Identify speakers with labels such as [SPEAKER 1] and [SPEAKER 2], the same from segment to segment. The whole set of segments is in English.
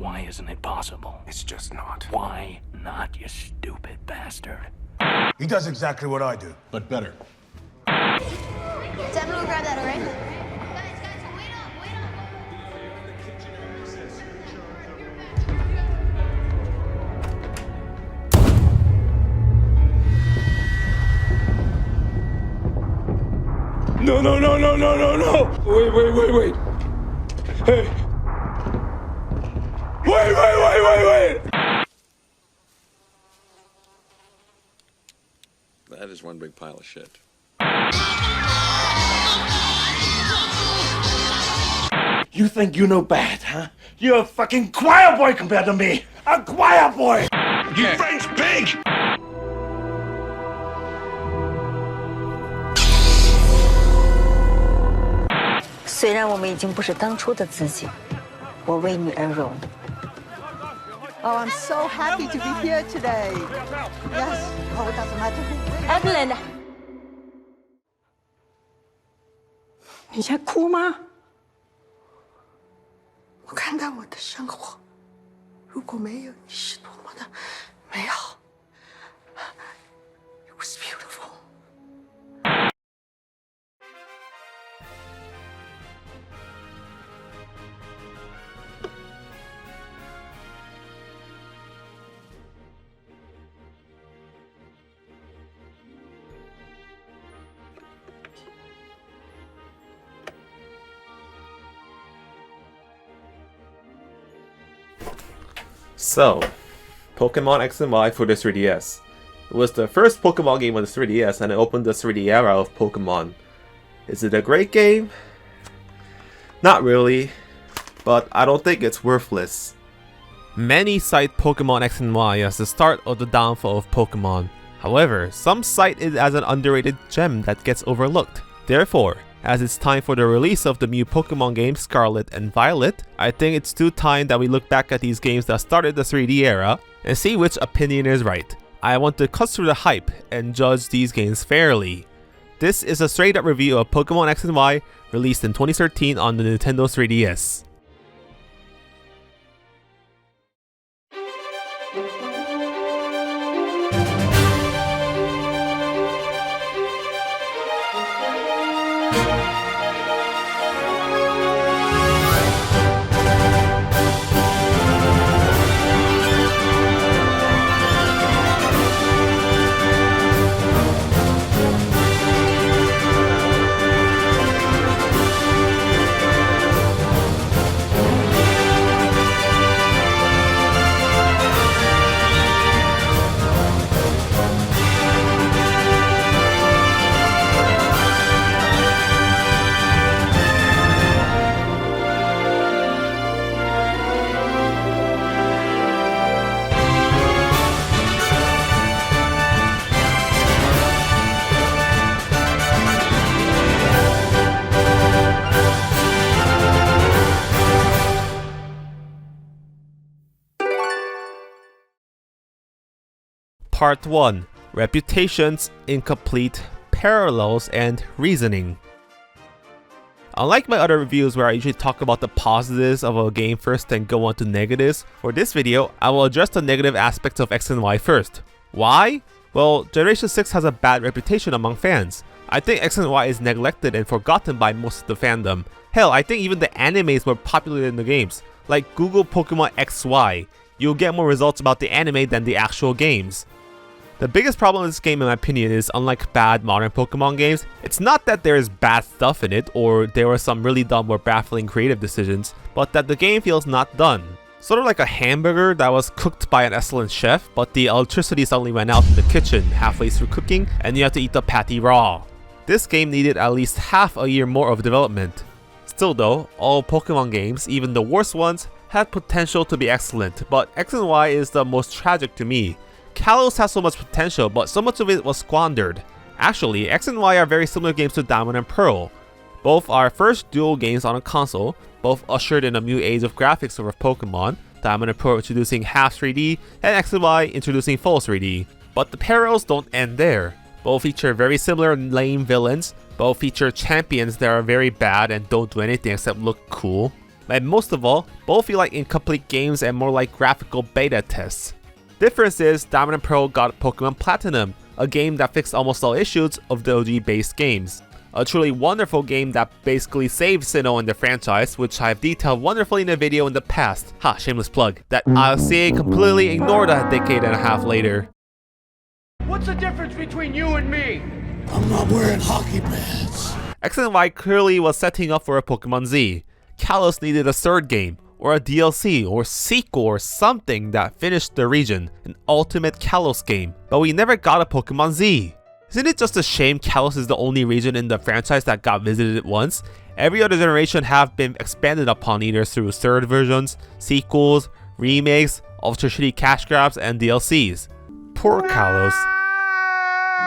[SPEAKER 1] Why isn't it possible?
[SPEAKER 2] It's just not.
[SPEAKER 1] Why not, you stupid bastard?
[SPEAKER 3] He does exactly what I do.
[SPEAKER 4] But better.
[SPEAKER 5] Devin will grab that, all right? Guys, wait up.
[SPEAKER 6] No. Wait. Hey. Wait.
[SPEAKER 4] That is one big pile of shit.
[SPEAKER 6] You think you know bad, huh? You're a fucking choir boy compared to me! A choir boy! You French pig!
[SPEAKER 7] 虽然我们已经不是当初的自己，我为你而荣。
[SPEAKER 8] Oh, I'm so happy to be here today. Yes. Oh, it doesn't matter who.
[SPEAKER 7] Evelyn，
[SPEAKER 8] 你在哭吗？我看到我的生活，如果没有你，是多么的美好。It was beautiful.
[SPEAKER 9] So, Pokemon X and Y for the 3DS. It was the first Pokemon game on the 3DS and it opened the 3D era of Pokemon. Is it a great game? Not really, but I don't think it's worthless. Many cite Pokemon X and Y as the start of the downfall of Pokemon. However, some cite it as an underrated gem that gets overlooked. Therefore, as it's time for the release of the new Pokemon game Scarlet and Violet, I think it's due time that we look back at these games that started the 3D era and see which opinion is right. I want to cut through the hype and judge these games fairly. This is a straight up review of Pokemon X and Y released in 2013 on the Nintendo 3DS. Part 1. Reputations, Incomplete, Parallels, and Reasoning. Unlike my other reviews where I usually talk about the positives of a game first and go on to negatives, for this video, I will address the negative aspects of X and Y first. Why? Well, Generation 6 has a bad reputation among fans. I think X and Y is neglected and forgotten by most of the fandom. Hell, I think even the animes were popular in the games. Like Google Pokemon XY, you'll get more results about the anime than the actual games. The biggest problem with this game in my opinion is, unlike bad modern Pokemon games, it's not that there is bad stuff in it or there were some really dumb or baffling creative decisions, but that the game feels not done. Sort of like a hamburger that was cooked by an excellent chef, but the electricity suddenly went out in the kitchen halfway through cooking and you have to eat the patty raw. This game needed at least half a year more of development. Still though, all Pokemon games, even the worst ones, had potential to be excellent, but X and Y is the most tragic to me. Kalos has so much potential, but so much of it was squandered. Actually, X and Y are very similar games to Diamond and Pearl. Both are first dual games on a console, both ushered in a new age of graphics over Pokemon, Diamond and Pearl introducing half 3D, and X and Y introducing full 3D. But the parallels don't end there. Both feature very similar lame villains, both feature champions that are very bad and don't do anything except look cool. And most of all, both feel like incomplete games and more like graphical beta tests. Difference is Diamond and Pearl got Pokemon Platinum, a game that fixed almost all issues of the OG based games. A truly wonderful game that basically saved Sinnoh and the franchise, which I've detailed wonderfully in a video in the past, shameless plug, that RCA completely ignored a decade and a half later.
[SPEAKER 6] What's the difference between you and me?
[SPEAKER 3] I'm not wearing hockey pads.
[SPEAKER 9] X and Y clearly was setting up for a Pokemon Z. Kalos needed a third game, or a DLC, or sequel, or something that finished the region, an ultimate Kalos game, but we never got a Pokemon Z. Isn't it just a shame Kalos is the only region in the franchise that got visited once? Every other generation have been expanded upon either through third versions, sequels, remakes, ultra shitty cash grabs, and DLCs. Poor Kalos.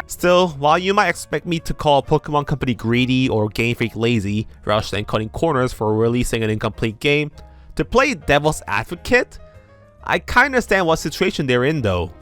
[SPEAKER 9] Still, while you might expect me to call a Pokemon Company greedy or Game Freak lazy, rushed and cutting corners for releasing an incomplete game, to play devil's advocate, I kinda understand what situation they're in though.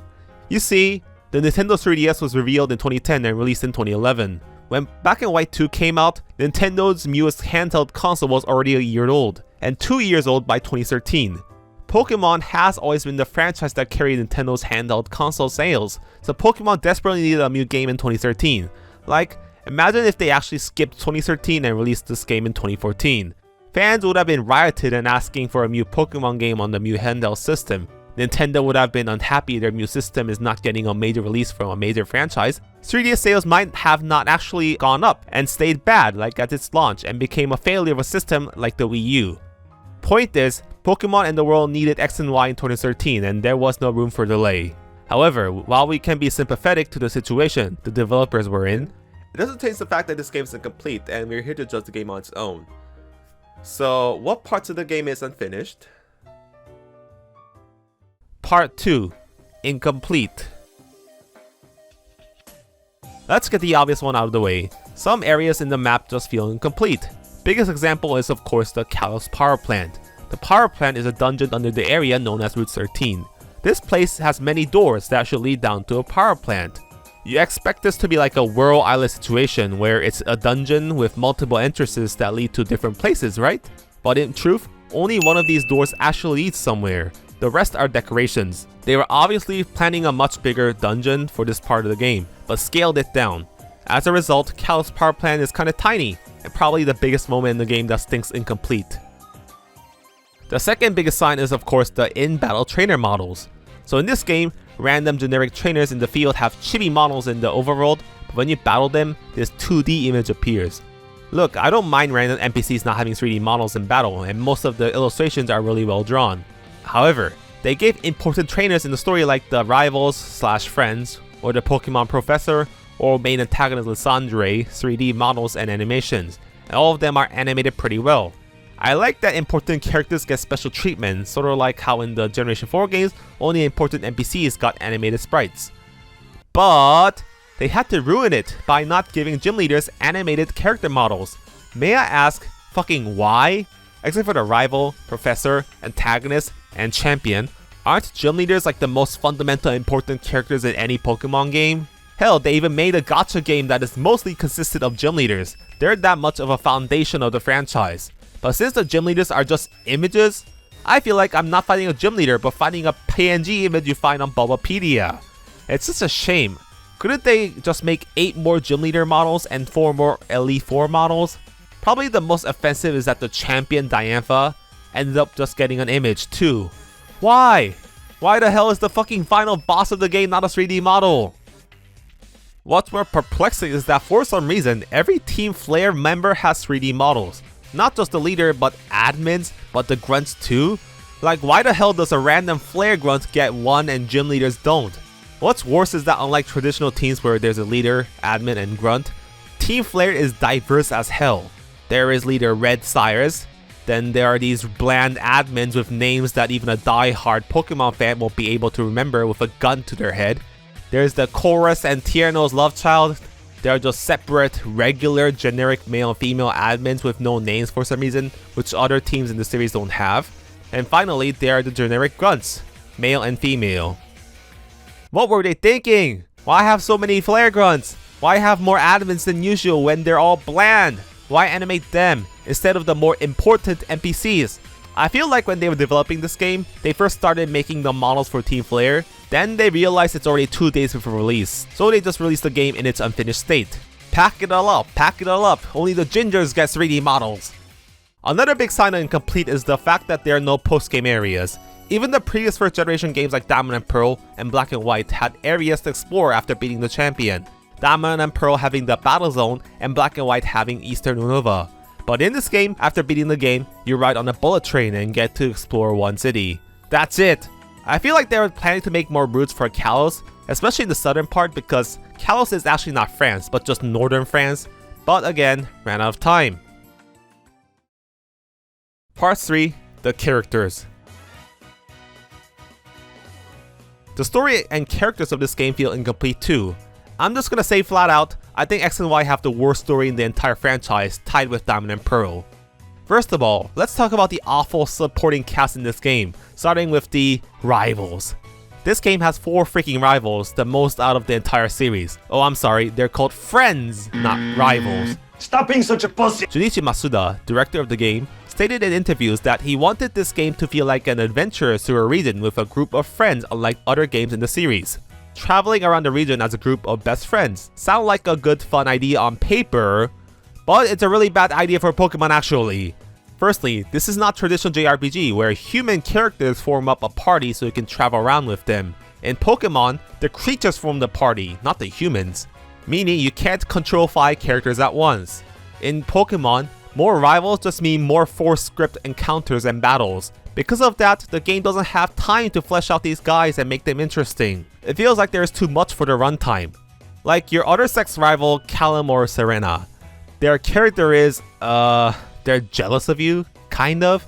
[SPEAKER 9] You see, the Nintendo 3DS was revealed in 2010 and released in 2011. When Black and White 2 came out, Nintendo's newest handheld console was already a year old, and 2 years old by 2013. Pokemon has always been the franchise that carried Nintendo's handheld console sales, so Pokemon desperately needed a new game in 2013. Like, imagine if they actually skipped 2013 and released this game in 2014. Fans would have been rioted and asking for a new Pokemon game on the new handheld system. Nintendo would have been unhappy their new system is not getting a major release from a major franchise. 3DS sales might have not actually gone up and stayed bad like at its launch and became a failure of a system like the Wii U. Point is, Pokemon and the world needed X and Y in 2013 and there was no room for delay. However, while we can be sympathetic to the situation the developers were in, it doesn't change the fact that this game is incomplete and we're here to judge the game on its own. So, what parts of the game is unfinished? Part 2. Incomplete. Let's get the obvious one out of the way. Some areas in the map just feel incomplete. Biggest example is of course the Kalos Power Plant. The power plant is a dungeon under the area known as Route 13. This place has many doors that should lead down to a power plant. You expect this to be like a Whirl Island situation where it's a dungeon with multiple entrances that lead to different places, right? But in truth, only one of these doors actually leads somewhere. The rest are decorations. They were obviously planning a much bigger dungeon for this part of the game, but scaled it down. As a result, Kalos Power Plant is kinda tiny, and probably the biggest moment in the game that stinks incomplete. The second biggest sign is of course the in-battle trainer models. So in this game, random generic trainers in the field have chibi models in the overworld, but when you battle them, this 2D image appears. Look, I don't mind random NPCs not having 3D models in battle, and most of the illustrations are really well drawn. However, they gave important trainers in the story like the rivals/friends, or the Pokemon Professor, or main antagonist Lysandre 3D models and animations, and all of them are animated pretty well. I like that important characters get special treatment, sort of like how in the Generation 4 games, only important NPCs got animated sprites. But they had to ruin it by not giving gym leaders animated character models. May I ask fucking why? Except for the rival, professor, antagonist, and champion, aren't gym leaders like the most fundamental important characters in any Pokemon game? Hell, they even made a gacha game that is mostly consisted of gym leaders. They're that much of a foundation of the franchise. But since the gym leaders are just images, I feel like I'm not fighting a gym leader but fighting a PNG image you find on Bulbapedia. It's just a shame. Couldn't they just make 8 more gym leader models and 4 more Elite 4 models? Probably the most offensive is that the champion Diantha ended up just getting an image too. Why? Why the hell is the fucking final boss of the game not a 3D model? What's more perplexing is that for some reason, every Team Flare member has 3D models. Not just the leader, but admins, but the grunts too? Like, why the hell does a random Flare grunt get one and gym leaders don't? What's worse is that unlike traditional teams where there's a leader, admin, and grunt, Team Flare is diverse as hell. There is leader Red Cyrus, then there are these bland admins with names that even a die-hard Pokemon fan won't be able to remember with a gun to their head. There's the Chorus and Tierno's love child. There are just separate, regular, generic male and female admins with no names for some reason, which other teams in the series don't have. And finally, there are the generic grunts, male and female. What were they thinking? Why have so many Flare grunts? Why have more admins than usual when they're all bland? Why animate them? instead of the more important NPCs. I feel like when they were developing this game, they first started making the models for Team Flare, then they realized it's already 2 days before release, so they just released the game in its unfinished state. Pack it all up, only the gingers get 3D models. Another big sign of incomplete is the fact that there are no post-game areas. Even the previous first generation games like Diamond and Pearl and Black and White had areas to explore after beating the champion. Diamond and Pearl having the Battle Zone and Black and White having Eastern Unova. But in this game, after beating the game, you ride on a bullet train and get to explore one city. That's it! I feel like they were planning to make more routes for Kalos, especially in the southern part because Kalos is actually not France, but just northern France, but again, ran out of time. Part 3, the characters. The story and characters of this game feel incomplete too. I'm just gonna say flat out, I think X and Y have the worst story in the entire franchise, tied with Diamond and Pearl. First of all, let's talk about the awful supporting cast in this game, starting with the rivals. This game has 4 freaking rivals, the most out of the entire series. Oh, I'm sorry, they're called friends, not rivals.
[SPEAKER 6] Stop being such a pussy!
[SPEAKER 9] Junichi Masuda, director of the game, stated in interviews that he wanted this game to feel like an adventure through a region with a group of friends unlike other games in the series. Traveling around the region as a group of best friends sound like a good fun idea on paper, but it's a really bad idea for Pokemon actually. Firstly, this is not traditional JRPG where human characters form up a party so you can travel around with them. In Pokemon, the creatures form the party, not the humans, meaning you can't control 5 characters at once. In Pokemon, more rivals just mean more forced script encounters and battles. Because of that, the game doesn't have time to flesh out these guys and make them interesting. It feels like there's too much for the runtime. Like your other sex rival, Callum or Serena. Their character is, they're jealous of you, kind of.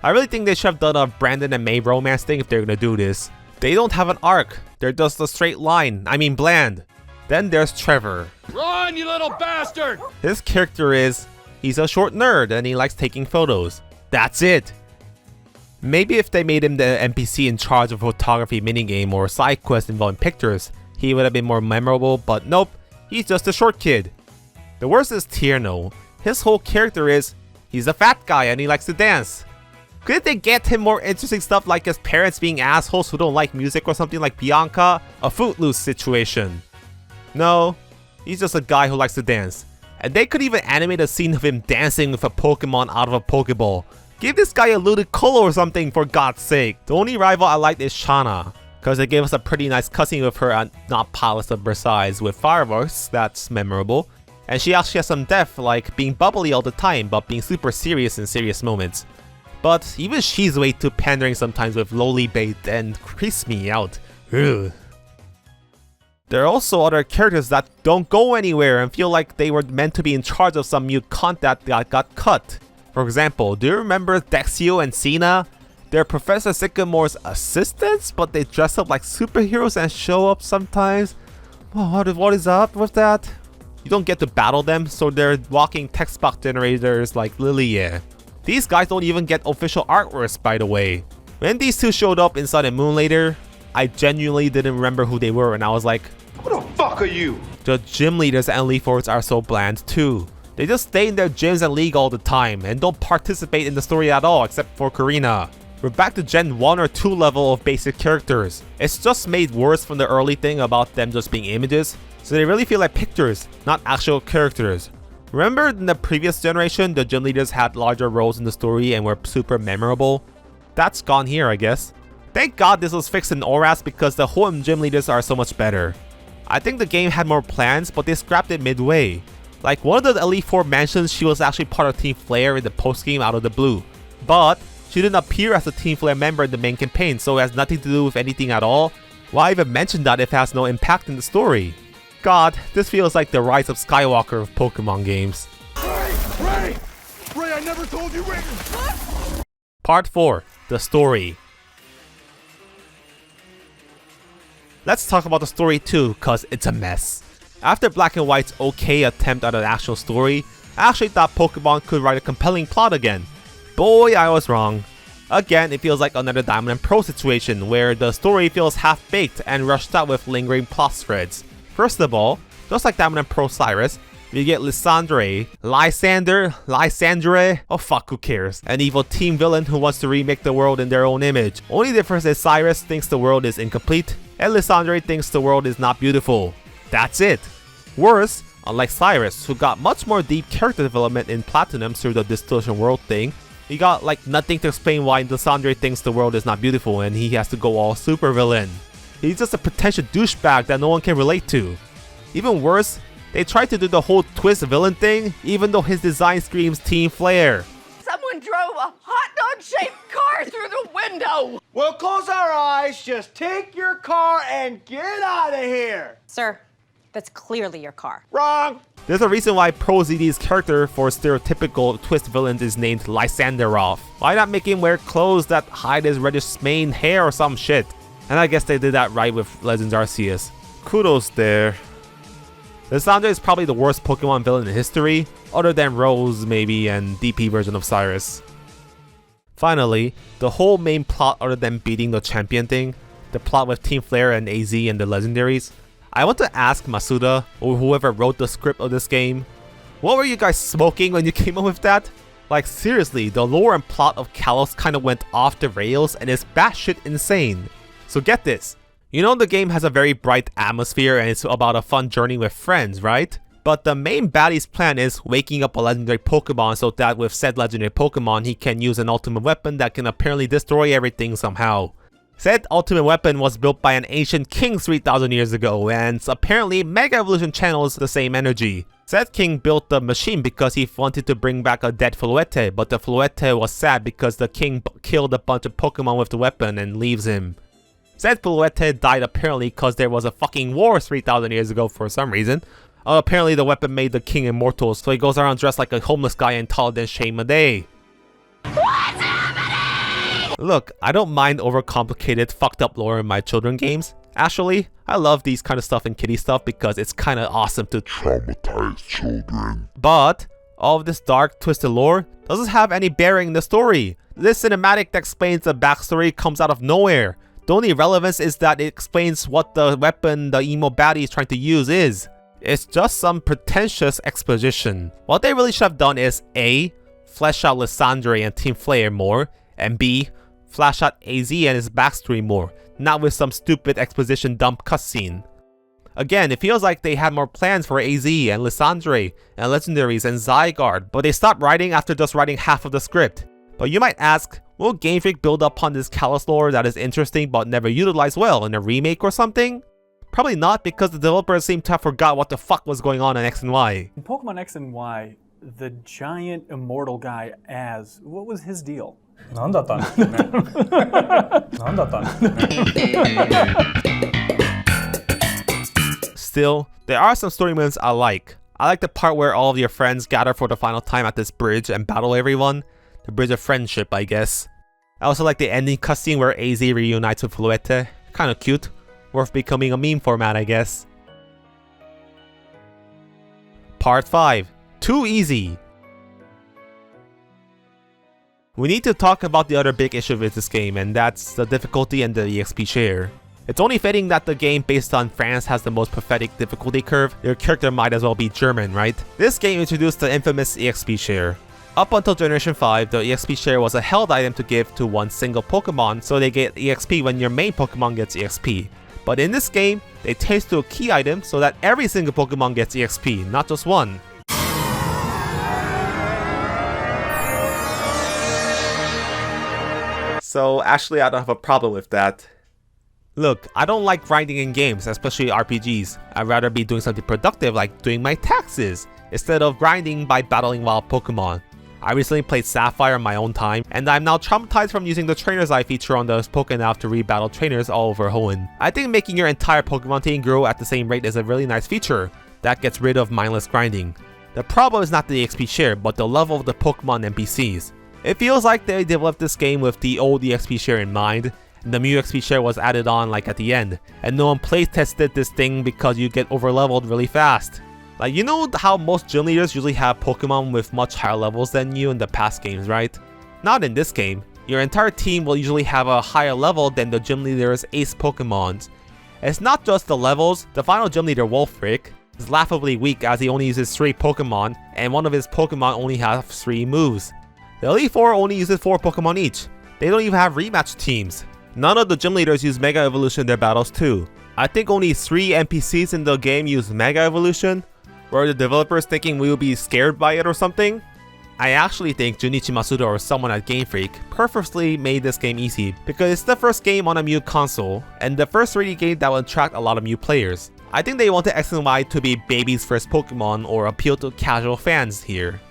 [SPEAKER 9] I really think they should have done a Brandon and May romance thing if they're gonna do this. They don't have an arc, they're just a straight line, bland. Then there's Trevor.
[SPEAKER 1] Run, you little bastard!
[SPEAKER 9] His character is, he's a short nerd and he likes taking photos. That's it. Maybe if they made him the NPC in charge of a photography minigame or side quest involving pictures, he would have been more memorable, but nope, he's just a short kid. The worst is Tierno. His whole character is, he's a fat guy and he likes to dance. Couldn't they get him more interesting stuff like his parents being assholes who don't like music or something like Bianca? A Footloose situation. No, he's just a guy who likes to dance. And they could even animate a scene of him dancing with a Pokemon out of a Pokeball. Give this guy a Ludicolo or something for God's sake. The only rival I liked is Shauna, because they gave us a pretty nice cutscene with her at Not Palace of Versailles with fireworks, that's memorable. And she actually has some depth, like being bubbly all the time but being super serious in serious moments. But even she's way too pandering sometimes with lowly bait and creeps me out. Ugh. There are also other characters that don't go anywhere and feel like they were meant to be in charge of some new content that got cut. For example, do you remember Dexio and Cena? They're Professor Sycamore's assistants, but they dress up like superheroes and show up sometimes. Oh, what is up with that? You don't get to battle them, so they're walking text box generators like Lilia. These guys don't even get official artworks, by the way. When these two showed up in Sun and Moon later, I genuinely didn't remember who they were and I was like,
[SPEAKER 6] Who the fuck are you?
[SPEAKER 9] the gym leaders and Elite Fours are so bland too. They just stay in their gyms and league all the time and don't participate in the story at all except for Karina. We're back to Gen 1 or 2 level of basic characters. It's just made worse from the early thing about them just being images, so they really feel like pictures, not actual characters. Remember in the previous generation, the gym leaders had larger roles in the story and were super memorable? That's gone here, I guess. Thank God this was fixed in ORAS because the Hoenn gym leaders are so much better. I think the game had more plans, but they scrapped it midway. Like one of the Elite Four mentions she was actually part of Team Flare in the post-game out of the blue. But she didn't appear as a Team Flare member in the main campaign, so it has nothing to do with anything at all. Why even mention that if it has no impact in the story? God, this feels like the Rise of Skywalker of Pokemon games.
[SPEAKER 3] Ray, I never told you Ray.
[SPEAKER 9] Part 4, the story. Let's talk about the story too, cause it's a mess. After Black and White's okay attempt at an actual story, I actually thought Pokemon could write a compelling plot again. Boy, I was wrong. Again, it feels like another Diamond and Pearl situation where the story feels half-baked and rushed out with lingering plot threads. First of all, just like Diamond and Pearl Cyrus, You get Lysandre, Lysandre, oh fuck, who cares? An evil team villain who wants to remake the world in their own image. Only difference is Cyrus thinks the world is incomplete, and Lysandre thinks the world is not beautiful. That's it. Worse, unlike Cyrus, who got much more deep character development in Platinum through the Distortion World thing, he got like nothing to explain why Lysandre thinks the world is not beautiful and he has to go all super villain. He's just a potential douchebag that no one can relate to. Even worse, they tried to do the whole twist villain thing even though his design screams Team Flare.
[SPEAKER 2] Someone drove a hot dog-shaped car through the window!
[SPEAKER 6] We'll close our eyes, just take your car and get out of here!
[SPEAKER 10] Sir, that's clearly your car.
[SPEAKER 6] Wrong!
[SPEAKER 9] There's a reason why ProZD's character for stereotypical twist villains is named Lysanderov. Why not make him wear clothes that hide his reddish mane hair or some shit? And I guess they did that right with Legends Arceus. Kudos there. Lysandre is probably the worst Pokemon villain in history, other than Rose maybe and DP version of Cyrus. Finally, the whole main plot other than beating the champion thing, the plot with Team Flare and AZ and the legendaries, I want to ask Masuda, or whoever wrote the script of this game, what were you guys smoking when you came up with that? Like seriously, the lore and plot of Kalos kinda went off the rails and is batshit insane. So get this, you know the game has a very bright atmosphere and it's about a fun journey with friends, right? But the main baddie's plan is waking up a legendary Pokemon so that with said legendary Pokemon he can use an ultimate weapon that can apparently destroy everything somehow. Said ultimate weapon was built by an ancient king 3000 years ago and apparently Mega Evolution channels the same energy. Said king built the machine because he wanted to bring back a dead Floette, but the Floette was sad because the king killed a bunch of Pokemon with the weapon and leaves him. Said Floette died apparently because there was a fucking war 3000 years ago for some reason. Apparently the weapon made the king immortal, so he goes around dressed like a homeless guy and taller than Shane Madej.
[SPEAKER 2] What's happening?
[SPEAKER 9] Look, I don't mind overcomplicated, fucked up lore in my children games. Actually, I love these kind of stuff and kiddie stuff because it's kinda awesome to traumatize children. But all of this dark, twisted lore doesn't have any bearing in the story. This cinematic that explains the backstory comes out of nowhere. The only relevance is that it explains what the weapon the emo baddie is trying to use is. It's just some pretentious exposition. What they really should have done is A. Flesh out Lysandre and Team Flare more, and B. Flesh out AZ and his backstory more, not with some stupid exposition dump cutscene. Again, it feels like they had more plans for AZ and Lysandre and Legendaries and Zygarde, but they stopped writing after just writing half of the script. But you might ask, will Game Freak build upon this Kalos lore that is interesting but never utilized well in a remake or something? Probably not, because the developers seem to have forgot what the fuck was going on in X and Y.
[SPEAKER 11] In Pokemon X and Y, the giant immortal guy Az, what was his deal?
[SPEAKER 9] Still, there are some story moments I like. I like the part where all of your friends gather for the final time at this bridge and battle everyone. The bridge of friendship, I guess. I also like the ending cutscene where AZ reunites with Floette. Kinda cute. Worth becoming a meme format, I guess. Part 5. Too easy. We need to talk about the other big issue with this game, and that's the difficulty and the EXP share. It's only fitting that the game based on France has the most pathetic difficulty curve. Their character might as well be German, right? This game introduced the infamous EXP share. Up until Generation 5, the EXP share was a held item to give to one single Pokemon, so they get EXP when your main Pokemon gets EXP. But in this game, they changed to a key item so that every single Pokemon gets EXP, not just one. So actually I don't have a problem with that. Look, I don't like grinding in games, especially RPGs. I'd rather be doing something productive like doing my taxes, instead of grinding by battling wild Pokemon. I recently played Sapphire on my own time, and I'm now traumatized from using the Trainer's Eye feature on the Pokénav to rebattle trainers all over Hoenn. I think making your entire Pokemon team grow at the same rate is a really nice feature that gets rid of mindless grinding. The problem is not the EXP share, but the level of the Pokemon NPCs. It feels like they developed this game with the old EXP share in mind, and the Mew XP share was added on like at the end, and no one playtested this thing because you get overleveled really fast. Like, you know how most gym leaders usually have Pokemon with much higher levels than you in the past games, right? Not in this game. Your entire team will usually have a higher level than the gym leader's ace Pokemons. It's not just the levels. The final gym leader, Wulfric, is laughably weak as he only uses 3 Pokemon, and one of his Pokemon only has 3 moves. The Elite Four only uses 4 Pokemon each. They don't even have rematch teams. None of the gym leaders use Mega Evolution in their battles too. I think only 3 NPCs in the game use Mega Evolution. Were the developers thinking we would be scared by it or something? I actually think Junichi Masuda or someone at Game Freak purposely made this game easy because it's the first game on a new console and the first 3D game that will attract a lot of new players. I think they wanted X and Y to be baby's first Pokemon or appeal to casual fans here.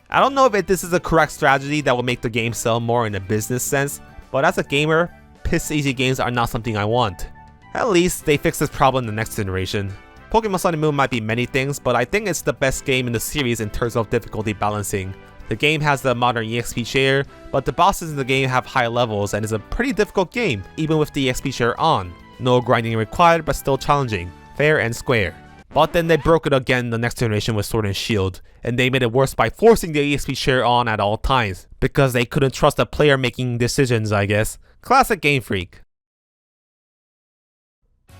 [SPEAKER 9] I don't know if this is a correct strategy that will make the game sell more in a business sense, but as a gamer, piss easy games are not something I want. At least they fix this problem in the next generation. Pokemon Sun and Moon might be many things, but I think it's the best game in the series in terms of difficulty balancing. The game has the modern EXP share, but the bosses in the game have high levels and is a pretty difficult game, even with the EXP share on. No grinding required, but still challenging, fair and square. But then they broke it again in the next generation with Sword and Shield, and they made it worse by forcing the EXP share on at all times, because they couldn't trust the player making decisions, I guess. Classic Game Freak.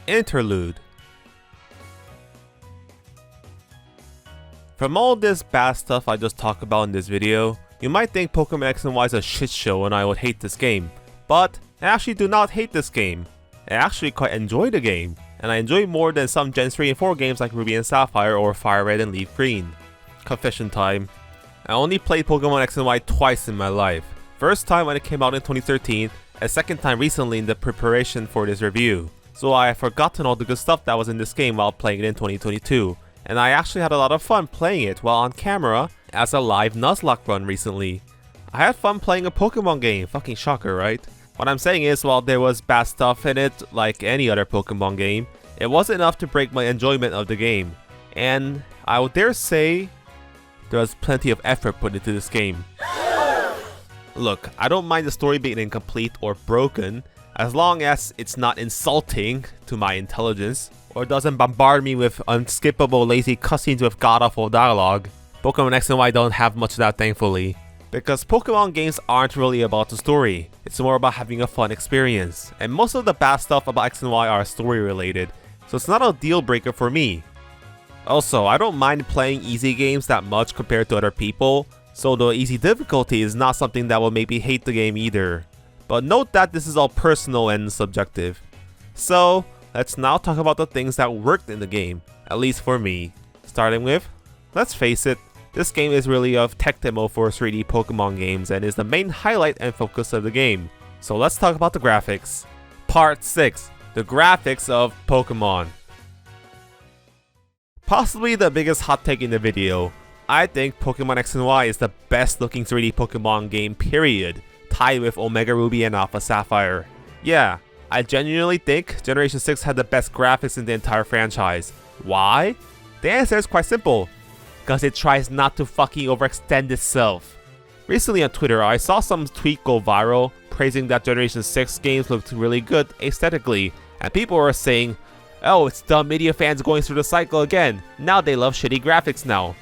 [SPEAKER 9] Interlude. From all this bad stuff I just talked about in this video, you might think Pokemon X and Y is a shit show and I would hate this game. But I actually do not hate this game. I actually quite enjoy the game, and I enjoy it more than some Gen 3 and 4 games like Ruby and Sapphire or Fire Red and Leaf Green. Confession time. I only played Pokemon X and Y twice in my life. First time when it came out in 2013, and second time recently in the preparation for this review. So I have forgotten all the good stuff that was in this game while playing it in 2022. And I actually had a lot of fun playing it while on camera as a live Nuzlocke run recently. I had fun playing a Pokemon game, fucking shocker, right? What I'm saying is, while there was bad stuff in it, like any other Pokemon game, it wasn't enough to break my enjoyment of the game. And I would dare say, there was plenty of effort put into this game. Look, I don't mind the story being incomplete or broken, as long as it's not insulting to my intelligence, or doesn't bombard me with unskippable lazy cutscenes with god-awful dialogue. Pokemon X and Y don't have much of that, thankfully. Because Pokemon games aren't really about the story, it's more about having a fun experience. And most of the bad stuff about X and Y are story related, so it's not a deal breaker for me. Also, I don't mind playing easy games that much compared to other people, so the easy difficulty is not something that will make me hate the game either. But note that this is all personal and subjective. So, let's now talk about the things that worked in the game, at least for me. Starting with, let's face it, this game is really a tech demo for 3D Pokemon games and is the main highlight and focus of the game. So let's talk about the graphics. Part 6, the graphics of Pokemon. Possibly the biggest hot take in the video. I think Pokemon X and Y is the best looking 3D Pokemon game period, tied with Omega Ruby and Alpha Sapphire. Yeah, I genuinely think Generation 6 had the best graphics in the entire franchise. Why? The answer is quite simple. Because it tries not to fucking overextend itself. Recently on Twitter, I saw some tweet go viral praising that Generation 6 games looked really good aesthetically, and people were saying, oh, it's dumb media fans going through the cycle again, now they love shitty graphics now.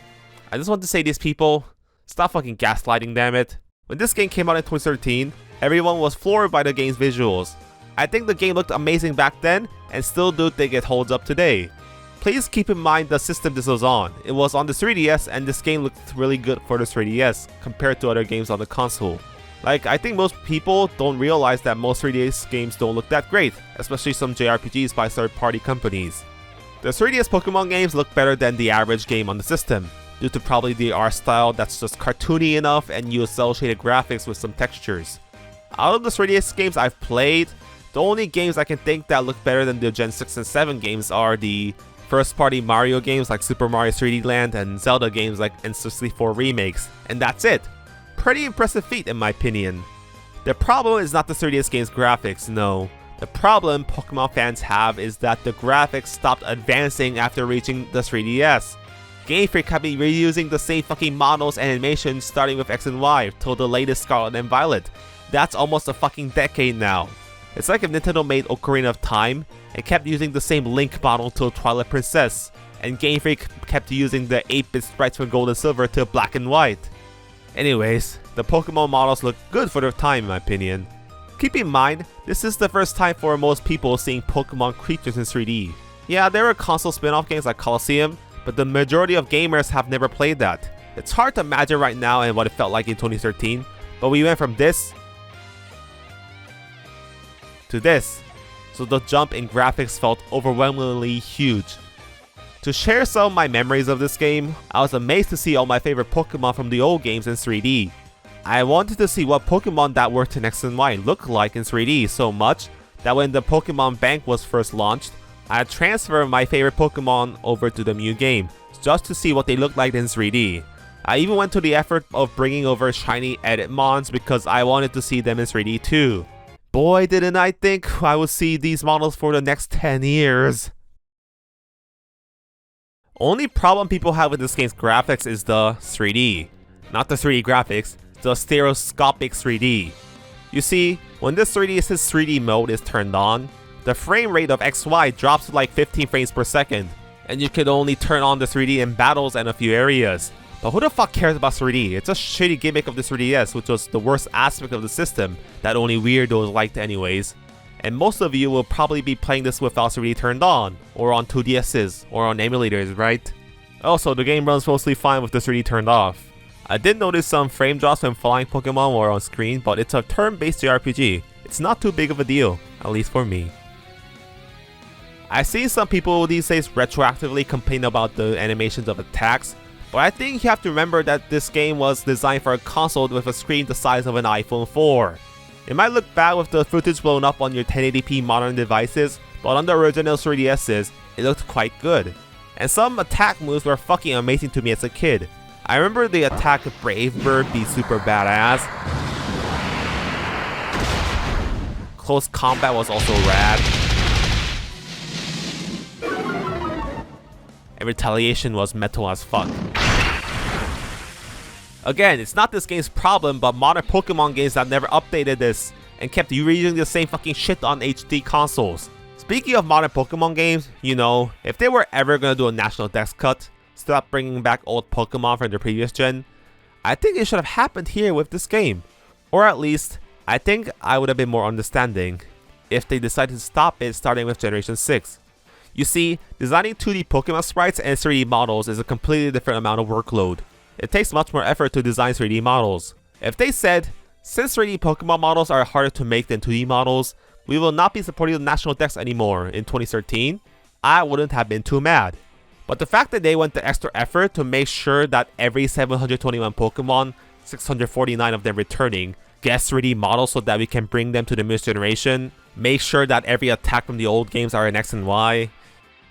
[SPEAKER 9] I just want to say these people, stop fucking gaslighting, damn it. When this game came out in 2013, everyone was floored by the game's visuals. I think the game looked amazing back then, and still do think it holds up today. Please keep in mind the system this was on. It was on the 3DS and this game looked really good for the 3DS compared to other games on the console. Like, I think most people don't realize that most 3DS games don't look that great, especially some JRPGs by third-party companies. The 3DS Pokemon games look better than the average game on the system, due to probably the art style that's just cartoony enough and use cel-shaded graphics with some textures. Out of the 3DS games I've played, the only games I can think that look better than the Gen 6 and 7 games are the first-party Mario games like Super Mario 3D Land and Zelda games like N64 remakes, and that's it. Pretty impressive feat in my opinion. The problem is not the 3DS game's graphics, no. The problem Pokemon fans have is that the graphics stopped advancing after reaching the 3DS. Game Freak have been reusing the same fucking models and animations starting with X and Y till the latest Scarlet and Violet. That's almost a fucking decade now. It's like if Nintendo made Ocarina of Time and kept using the same Link model till Twilight Princess, and Game Freak kept using the 8-bit sprites from Gold and Silver till Black and White. Anyways, the Pokemon models look good for their time in my opinion. Keep in mind, this is the first time for most people seeing Pokemon creatures in 3D. Yeah, there were console spin-off games like Colosseum, but the majority of gamers have never played that. It's hard to imagine right now and what it felt like in 2013, but we went from this to this, so the jump in graphics felt overwhelmingly huge. To share some of my memories of this game, I was amazed to see all my favorite Pokemon from the old games in 3D. I wanted to see what Pokemon that worked in X and Y looked like in 3D so much that when the Pokemon Bank was first launched, I transferred my favorite Pokemon over to the new game, just to see what they looked like in 3D. I even went to the effort of bringing over shiny Editmons because I wanted to see them in 3D too. Boy, didn't I think I would see these models for the next 10 years. Only problem people have with this game's graphics is the 3D. Not the 3D graphics, the stereoscopic 3D. You see, when this 3D Assist 3D mode is turned on, the frame rate of XY drops to like 15 frames per second, and you can only turn on the 3D in battles and a few areas. But who the fuck cares about 3D? It's a shitty gimmick of the 3DS, which was the worst aspect of the system that only weirdos liked anyways. And most of you will probably be playing this without 3D turned on, or on 2DSs, or on emulators, right? Also, the game runs mostly fine with the 3D turned off. I did notice some frame drops when flying Pokemon were on screen, but it's a turn-based JRPG. It's not too big of a deal, at least for me. I see some people these days retroactively complain about the animations of attacks, but I think you have to remember that this game was designed for a console with a screen the size of an iPhone 4. It might look bad with the footage blown up on your 1080p modern devices, but on the original 3DSs, it looked quite good. And some attack moves were fucking amazing to me as a kid. I remember the attack of Brave Bird be super badass. Close combat was also rad. And retaliation was metal as fuck. Again, it's not this game's problem, but modern Pokemon games have never updated this and kept reusing the same fucking shit on HD consoles. Speaking of modern Pokemon games, you know, if they were ever gonna do a national dex cut, stop bringing back old Pokemon from the previous gen, I think it should have happened here with this game. Or at least, I think I would have been more understanding if they decided to stop it starting with Generation 6. You see, designing 2D Pokemon sprites and 3D models is a completely different amount of workload. It takes much more effort to design 3D models. If they said, since 3D Pokemon models are harder to make than 2D models, we will not be supporting the National Dex anymore in 2013, I wouldn't have been too mad. But the fact that they went the extra effort to make sure that every 721 Pokemon, 649 of them returning, gets 3D models so that we can bring them to the newest generation, make sure that every attack from the old games are in X and Y,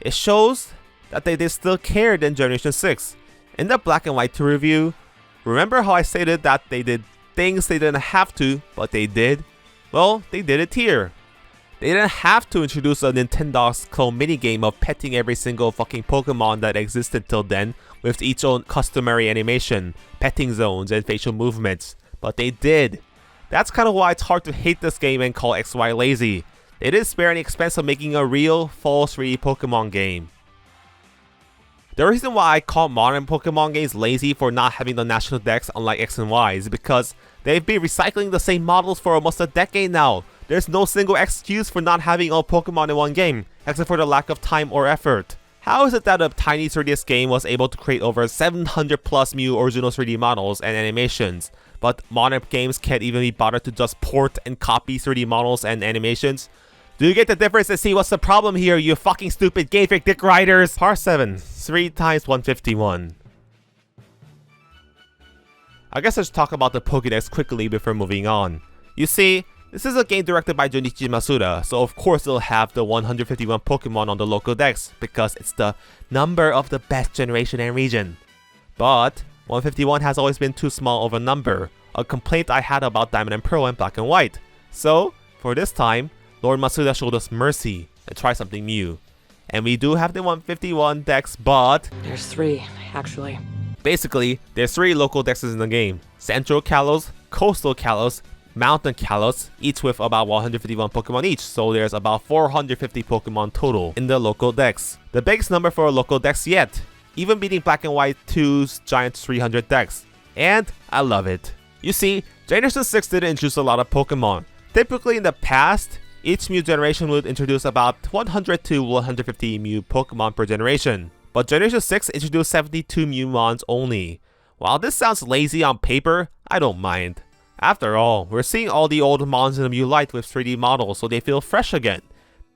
[SPEAKER 9] it shows that they still cared in Generation 6. In the Black and White 2 review, remember how I stated that they did things they didn't have to, but they did? Well, they did it here. They didn't have to introduce a Nintendo's clone minigame of petting every single fucking Pokemon that existed till then with each own customary animation, petting zones, and facial movements, but they did. That's kind of why it's hard to hate this game and call XY lazy. They didn't spare any expense of making a real, full 3D Pokemon game. The reason why I call modern Pokemon games lazy for not having the National Dex unlike X and Y is because they've been recycling the same models for almost a decade now. There's no single excuse for not having all Pokemon in one game, except for the lack of time or effort. How is it that a tiny 3DS game was able to create over 700 plus new original 3D models and animations, but modern games can't even be bothered to just port and copy 3D models and animations? Do you get the difference and see what's the problem here, you fucking stupid Game Freak dick riders? Part 7, 3 times 151. I guess let's talk about the Pokédex quickly before moving on. You see, this is a game directed by Junichi Masuda, so of course it'll have the 151 Pokemon on the local dex, because it's the number of the best generation and region. But 151 has always been too small of a number, a complaint I had about Diamond and Pearl and Black and White. So, for this time, Lord Masuda showed us mercy and tried something new. And we do have the 151 dex, but
[SPEAKER 2] There's 3, actually.
[SPEAKER 9] basically, there's 3 local dexes in the game. Central Kalos, Coastal Kalos, Mountain Kalos, each with about 151 Pokemon each, so there's about 450 Pokemon total in the local dex. The biggest number for a local dex yet, even beating Black and White 2's giant 300 dex. And I love it. You see, Generation 6 didn't introduce a lot of Pokemon. Typically in the past, Each Mew generation would introduce about 100 to 150 Mew Pokemon per generation, but Generation 6 introduced 72 Mewmons only. While this sounds lazy on paper, I don't mind. After all, we're seeing all the old Mons in the Mew Light with 3D models, so they feel fresh again.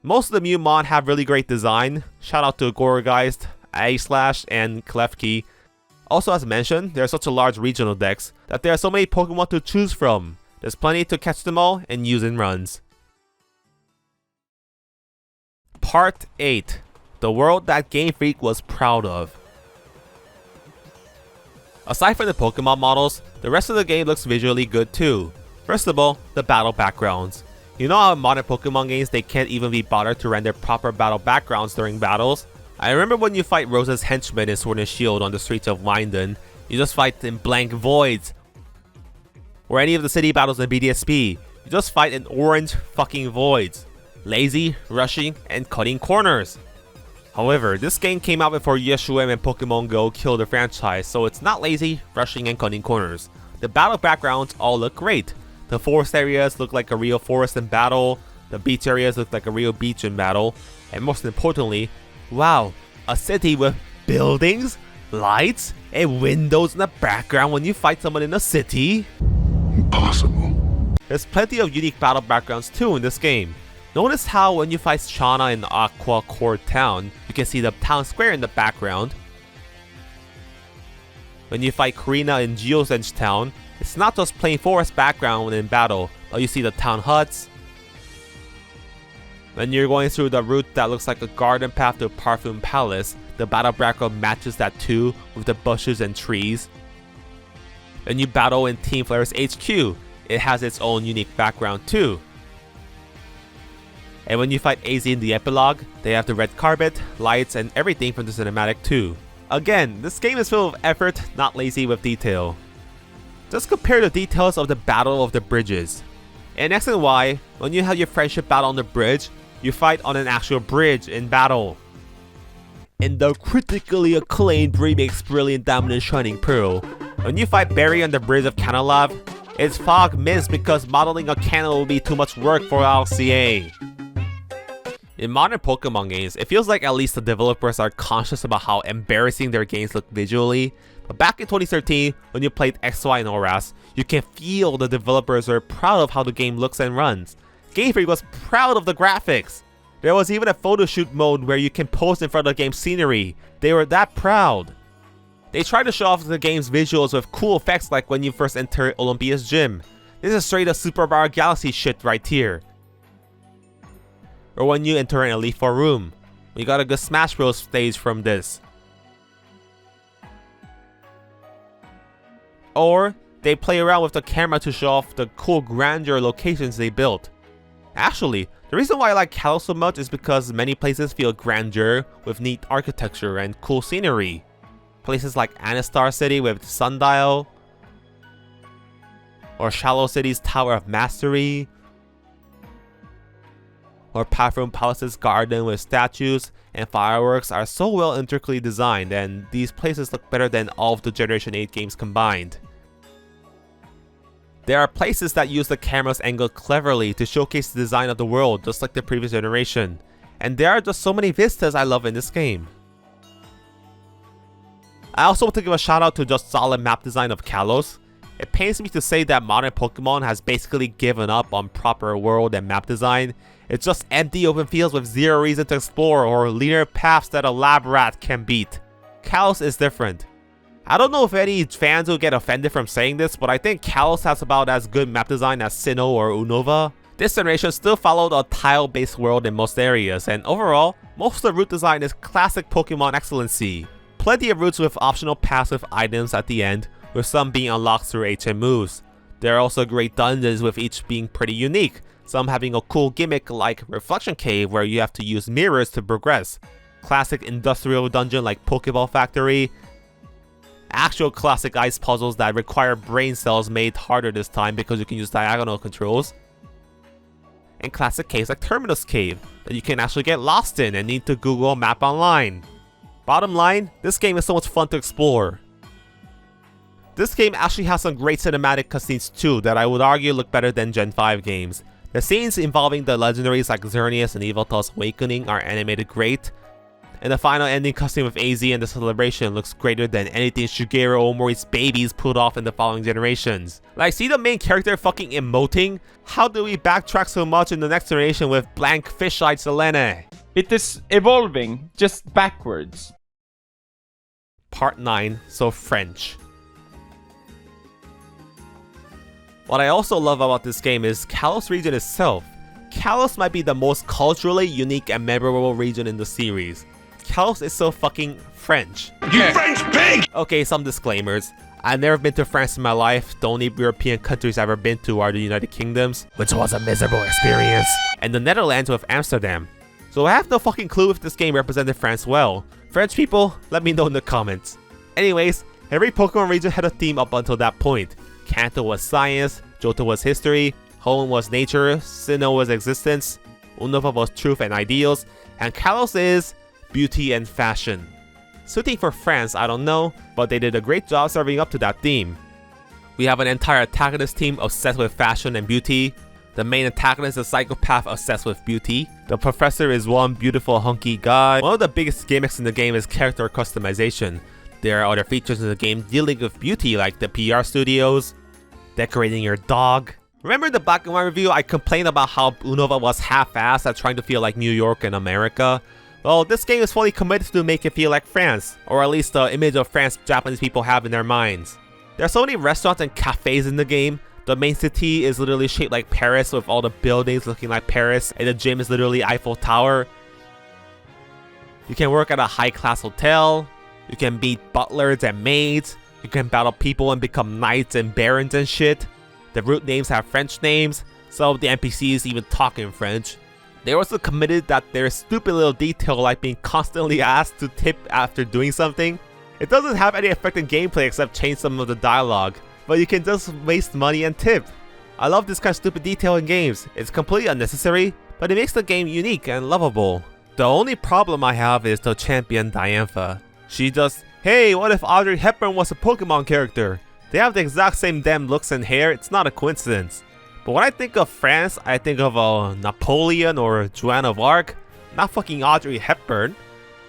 [SPEAKER 9] Most of the Mewmon have really great design. Shout out to Gourgeist, Aegislash, and Klefki. Also, as mentioned, there are such a large regional dex that there are so many Pokemon to choose from. There's plenty to catch them all and use in runs. Part 8. The world that Game Freak was proud of. Aside from the Pokemon models, the rest of the game looks visually good too. First of all, the battle backgrounds. You know how in modern Pokemon games they can't even be bothered to render proper battle backgrounds during battles? I remember when you fight Rose's henchmen in Sword and Shield on the streets of Wyndon, you just fight in blank voids. Or any of the city battles in BDSP, you just fight in orange fucking voids. Lazy, rushing, and cutting corners. However, this game came out before USUM and Pokemon Go killed the franchise, so it's not lazy, rushing, and cutting corners. The battle backgrounds all look great. The forest areas look like a real forest in battle, the beach areas look like a real beach in battle, and most importantly, wow, a city with buildings, lights, and windows in the background when you fight someone in a city?
[SPEAKER 3] Impossible.
[SPEAKER 9] There's plenty of unique battle backgrounds too in this game. Notice how when you fight Shauna in Aqua Core Town, you can see the town square in the background. When you fight Karina in Geosenge Town, it's not just plain forest background when in battle, but you see the town huts. When you're going through the route that looks like a garden path to Parfum Palace, the battle background matches that too, with the bushes and trees. When you battle in Team Flare's HQ, it has its own unique background too. And when you fight AZ in the epilogue, they have the red carpet, lights, and everything from the cinematic too. Again, this game is full of effort, not lazy with detail. Just compare the details of the Battle of the Bridges. In X and Y, when you have your friendship battle on the bridge, you fight on an actual bridge in battle. In the critically acclaimed remakes Brilliant Diamond and Shining Pearl, when you fight Barry on the bridge of Canalave, it's fog mist because modeling a cannon will be too much work for LCA. In modern Pokemon games, it feels like at least the developers are conscious about how embarrassing their games look visually. But back in 2013, when you played XY and ORAS, you can feel the developers are proud of how the game looks and runs. Game Freak was proud of the graphics. There was even a photo shoot mode where you can pose in front of the game's scenery. They were that proud. They tried to show off the game's visuals with cool effects like when you first enter Olympia's gym. This is straight up Super Mario Galaxy shit right here. Or when you enter an Elite Four room. We got a good Smash Bros stage from this. Or they play around with the camera to show off the cool grandeur locations they built. Actually, the reason why I like Kalos so much is because many places feel grandeur with neat architecture and cool scenery. Places like Anistar City with Sundial, or Shallow City's Tower of Mastery, or Parfum Palace's garden with statues and fireworks are so well intricately designed, and these places look better than all of the Generation 8 games combined. There are places that use the camera's angle cleverly to showcase the design of the world just like the previous generation, and there are just so many vistas I love in this game. I also want to give a shout out to just solid map design of Kalos. It pains me to say that modern Pokemon has basically given up on proper world and map design. It's just empty open fields with zero reason to explore or linear paths that a lab rat can beat. Kalos is different. I don't know if any fans will get offended from saying this, but I think Kalos has about as good map design as Sinnoh or Unova. This generation still followed a tile-based world in most areas, and overall, most of the route design is classic Pokemon excellency. Plenty of routes with optional paths with items at the end, with some being unlocked through HM moves. There are also great dungeons with each being pretty unique, some having a cool gimmick like Reflection Cave where you have to use mirrors to progress, classic industrial dungeon like Pokeball Factory, actual classic ice puzzles that require brain cells made harder this time because you can use diagonal controls, and classic caves like Terminus Cave that you can actually get lost in and need to Google a map online. Bottom line, this game is so much fun to explore. This game actually has some great cinematic cutscenes too that I would argue look better than Gen 5 games. The scenes involving the legendaries like Xerneas and Yveltal's awakening are animated great, and the final ending cutscene with AZ and the celebration looks greater than anything Shigeru Omori's babies pulled off in the following generations. Like, see the main character fucking emoting? How do we backtrack so much in the next generation with blank fish-eyed Selene?
[SPEAKER 12] It is evolving, just backwards.
[SPEAKER 9] Part 9, so French. What I also love about this game is Kalos region itself. Kalos might be the most culturally unique and memorable region in the series. Kalos is so fucking French.
[SPEAKER 6] You French pig!
[SPEAKER 9] Okay, some disclaimers. I've never been to France in my life. The only European countries I've ever been to are the United Kingdoms, which was a miserable experience, and the Netherlands with Amsterdam. So I have no fucking clue if this game represented France well. French people, let me know in the comments. Anyways, every Pokemon region had a theme up until that point. Kanto was science, Johto was history, Hoenn was nature, Sinnoh was existence, Unova was truth and ideals, and Kalos is beauty and fashion. Suiting for France, I don't know, but they did a great job serving up to that theme. We have an entire antagonist team obsessed with fashion and beauty. The main antagonist is a psychopath obsessed with beauty. The professor is one beautiful hunky guy. One of the biggest gimmicks in the game is character customization. There are other features in the game dealing with beauty like the PR studios, decorating your dog. Remember in the Black and White review I complained about how Unova was half-assed at trying to feel like New York and America? Well, this game is fully committed to make it feel like France, or at least the image of France Japanese people have in their minds. There are so many restaurants and cafes in the game. The main city is literally shaped like Paris with all the buildings looking like Paris, and the gym is literally Eiffel Tower. You can work at a high-class hotel. You can meet butlers and maids. You can battle people and become knights and barons and shit. The route names have French names. Some of the NPCs even talk in French. They're also committed that there's stupid little detail like being constantly asked to tip after doing something. It doesn't have any effect in gameplay except change some of the dialogue, but you can just waste money and tip. I love this kind of stupid detail in games. It's completely unnecessary, but it makes the game unique and lovable. The only problem I have is the champion Diantha. She just, hey, what if Audrey Hepburn was a Pokemon character? They have the exact same damn looks and hair, it's not a coincidence. But when I think of France, I think of Napoleon or Joan of Arc, not fucking Audrey Hepburn.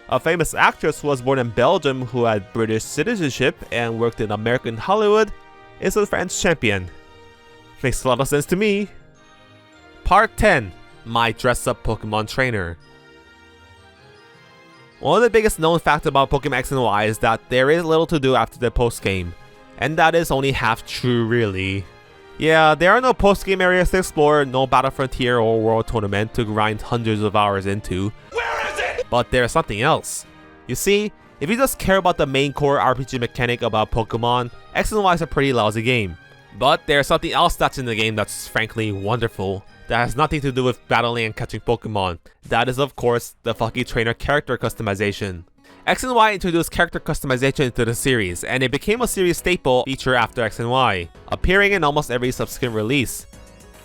[SPEAKER 9] A famous actress who was born in Belgium who had British citizenship and worked in American Hollywood is a French champion. Makes a lot of sense to me. Part 10, my dress-up Pokemon trainer. One of the biggest known facts about Pokemon X and Y is that there is little to do after the post-game. And that is only half true really. Yeah, there are no post-game areas to explore, no Battle Frontier or World Tournament to grind hundreds of hours into.
[SPEAKER 6] Where is it?
[SPEAKER 9] But there's something else. You see, if you just care about the main core RPG mechanic about Pokemon, X and Y is a pretty lousy game. But there's something else that's in the game that's frankly wonderful, that has nothing to do with battling and catching Pokemon. That is of course the fucking trainer character customization. X and Y introduced character customization into the series, and it became a series staple feature after X and Y, appearing in almost every subsequent release.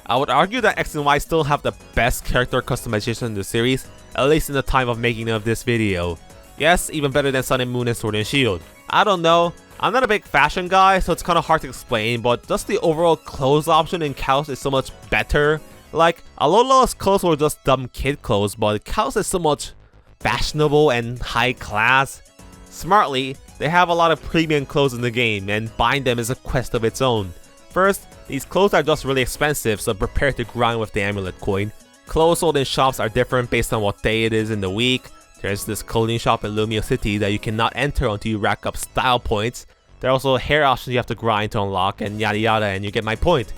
[SPEAKER 9] I would argue that X and Y still have the best character customization in the series, at least in the time of making of this video. Yes, even better than Sun and Moon and Sword and Shield. I don't know, I'm not a big fashion guy, so it's kinda hard to explain, but just the overall clothes option in Kalos is so much better. Like, Alola's clothes were just dumb kid clothes, but Kalos is so much fashionable and high class. Smartly, they have a lot of premium clothes in the game, and buying them is a quest of its own. First, these clothes are just really expensive, so prepare to grind with the amulet coin. Clothes sold in shops are different based on what day it is in the week. There's this clothing shop in Lumio City that you cannot enter until you rack up style points. There are also hair options you have to grind to unlock, and yada yada, and you get my point.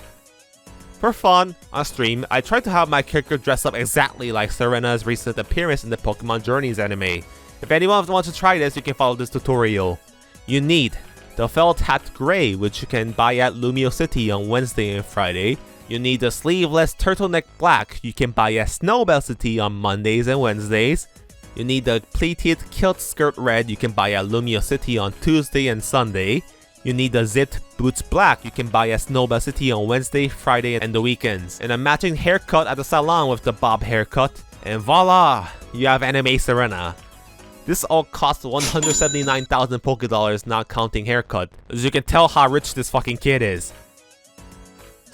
[SPEAKER 9] For fun, on stream, I tried to have my character dress up exactly like Serena's recent appearance in the Pokemon Journeys anime. If anyone wants to try this, you can follow this tutorial. You need the Felt Hat Grey, which you can buy at Lumio City on Wednesday and Friday. You need the Sleeveless Turtleneck Black, you can buy at Snowbell City on Mondays and Wednesdays. You need the Pleated Kilt Skirt Red, you can buy at Lumio City on Tuesday and Sunday. You need the Zipped Boots Black, you can buy at Snowbell City on Wednesday, Friday, and the weekends. And a matching haircut at the salon with the bob haircut. And voila! You have Anime Serena. This all costs 179,000 Pokédollars, not counting haircut. As you can tell how rich this fucking kid is.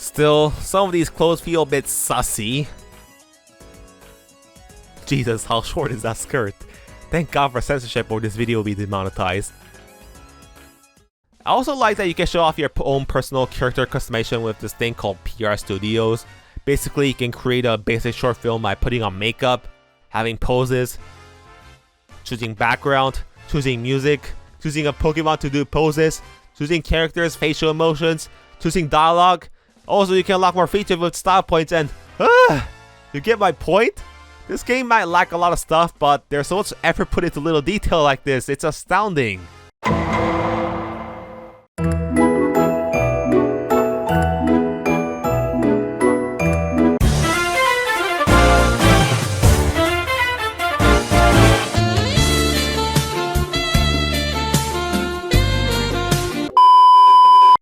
[SPEAKER 9] Still, some of these clothes feel a bit sussy. Jesus, how short is that skirt? Thank God for censorship or this video will be demonetized. I also like that you can show off your own personal character customization with this thing called PR Studios. Basically, you can create a basic short film by putting on makeup, having poses, choosing background, choosing music, choosing a Pokemon to do poses, choosing characters' facial emotions, choosing dialogue. Also, you can unlock more features with style points and... you get my point? This game might lack a lot of stuff, but there's so much effort put into little detail like this, it's astounding.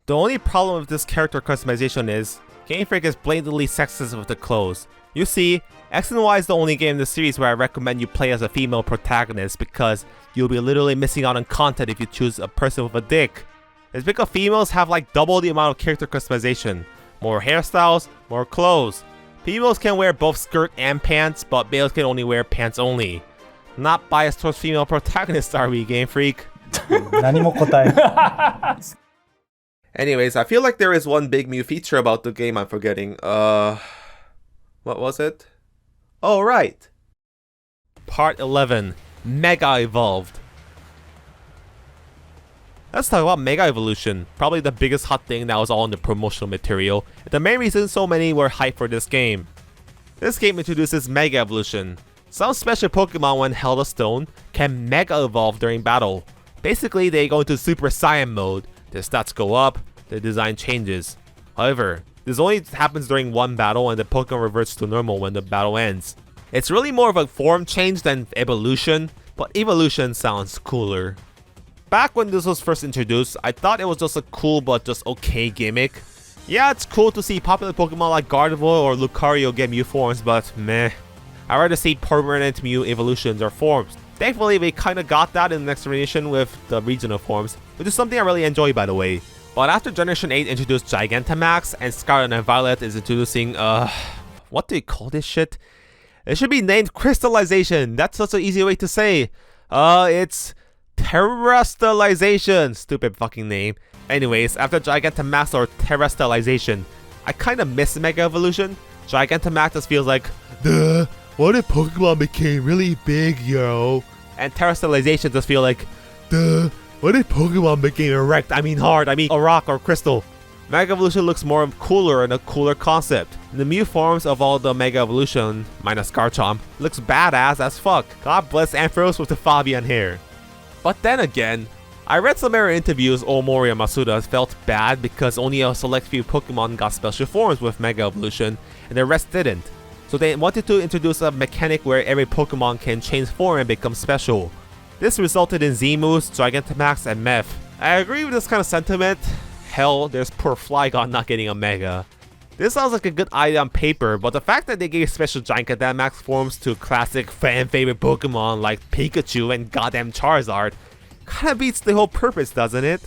[SPEAKER 9] The only problem with this character customization is, Game Freak is blatantly sexist with the clothes. You see, X and Y is the only game in the series where I recommend you play as a female protagonist because you'll be literally missing out on content if you choose a person with a dick. It's because females have like double the amount of character customization. More hairstyles, more clothes. Females can wear both skirt and pants, but males can only wear pants only. Not biased towards female protagonists, are we, Game Freak? Anyways, I feel like there is one big new feature about the game I'm forgetting. What was it? Oh, right. Part 11, Mega Evolved. Let's talk about Mega Evolution, probably the biggest hot thing that was all in the promotional material, and the main reason so many were hyped for this game. This game introduces Mega Evolution. Some special Pokemon, when held a stone, can Mega Evolve during battle. Basically, they go into Super Saiyan mode. Their stats go up, their design changes. However, this only happens during one battle and the Pokemon reverts to normal when the battle ends. It's really more of a form change than evolution, but evolution sounds cooler. Back when this was first introduced, I thought it was just a cool but just okay gimmick. Yeah, it's cool to see popular Pokemon like Gardevoir or Lucario get Mew forms, but meh. I'd rather see permanent Mew evolutions or forms. Thankfully, we kinda got that in the next generation with the regional forms, which is something I really enjoy, by the way. But after Generation 8 introduced Gigantamax and Scarlet and Violet is introducing, what do you call this shit? It should be named Crystallization. That's such an easy way to say. It's Terrestrialization. Stupid fucking name. Anyways, after Gigantamax or Terrestrialization, I kinda miss Mega Evolution. Gigantamax just feels like, duh. What if Pokemon became really big, yo? And Terrestrialization just feel like, duh, what if Pokemon became erect? I mean hard, I mean a rock or crystal. Mega Evolution looks more cooler and a cooler concept. The Mew forms of all the Mega Evolution, minus Garchomp, looks badass as fuck. God bless Ampharos with the Fabian hair. But then again, I read some error interviews Omori and Masuda felt bad because only a select few Pokemon got special forms with Mega Evolution and the rest didn't. So they wanted to introduce a mechanic where every Pokemon can change form and become special. This resulted in Z-Moose, Gigantamax, and Meph. I agree with this kind of sentiment. Hell, there's poor Flygon not getting a Mega. This sounds like a good idea on paper, but the fact that they gave special Gigantamax forms to classic fan-favorite Pokemon like Pikachu and goddamn Charizard kinda beats the whole purpose, doesn't it?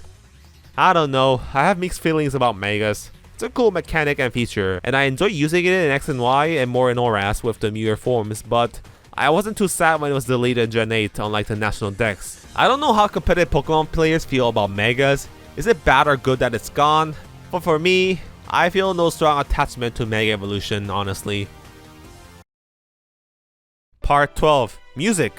[SPEAKER 9] I don't know, I have mixed feelings about Megas. It's a cool mechanic and feature, and I enjoy using it in X and Y and more in ORAS with the newer forms, but I wasn't too sad when it was deleted in Gen 8, unlike the National Dex. I don't know how competitive Pokemon players feel about Megas. Is it bad or good that it's gone? But for me, I feel no strong attachment to Mega Evolution, honestly. Part 12, Music.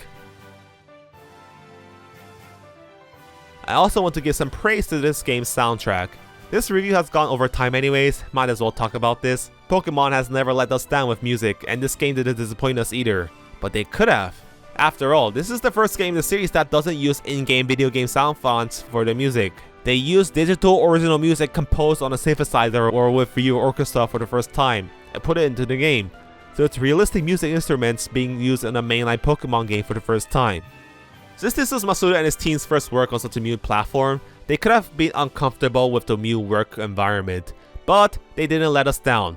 [SPEAKER 9] I also want to give some praise to this game's soundtrack. This review has gone over time anyways, might as well talk about this. Pokemon has never let us down with music, and this game didn't disappoint us either. But they could have. After all, this is the first game in the series that doesn't use in-game video game sound fonts for the music. They use digital original music composed on a synthesizer or with real orchestra for the first time, and put it into the game. So it's realistic music instruments being used in a mainline Pokemon game for the first time. Since this is Masuda and his team's first work on such a Mew platform, they could have been uncomfortable with the Mew work environment, but they didn't let us down.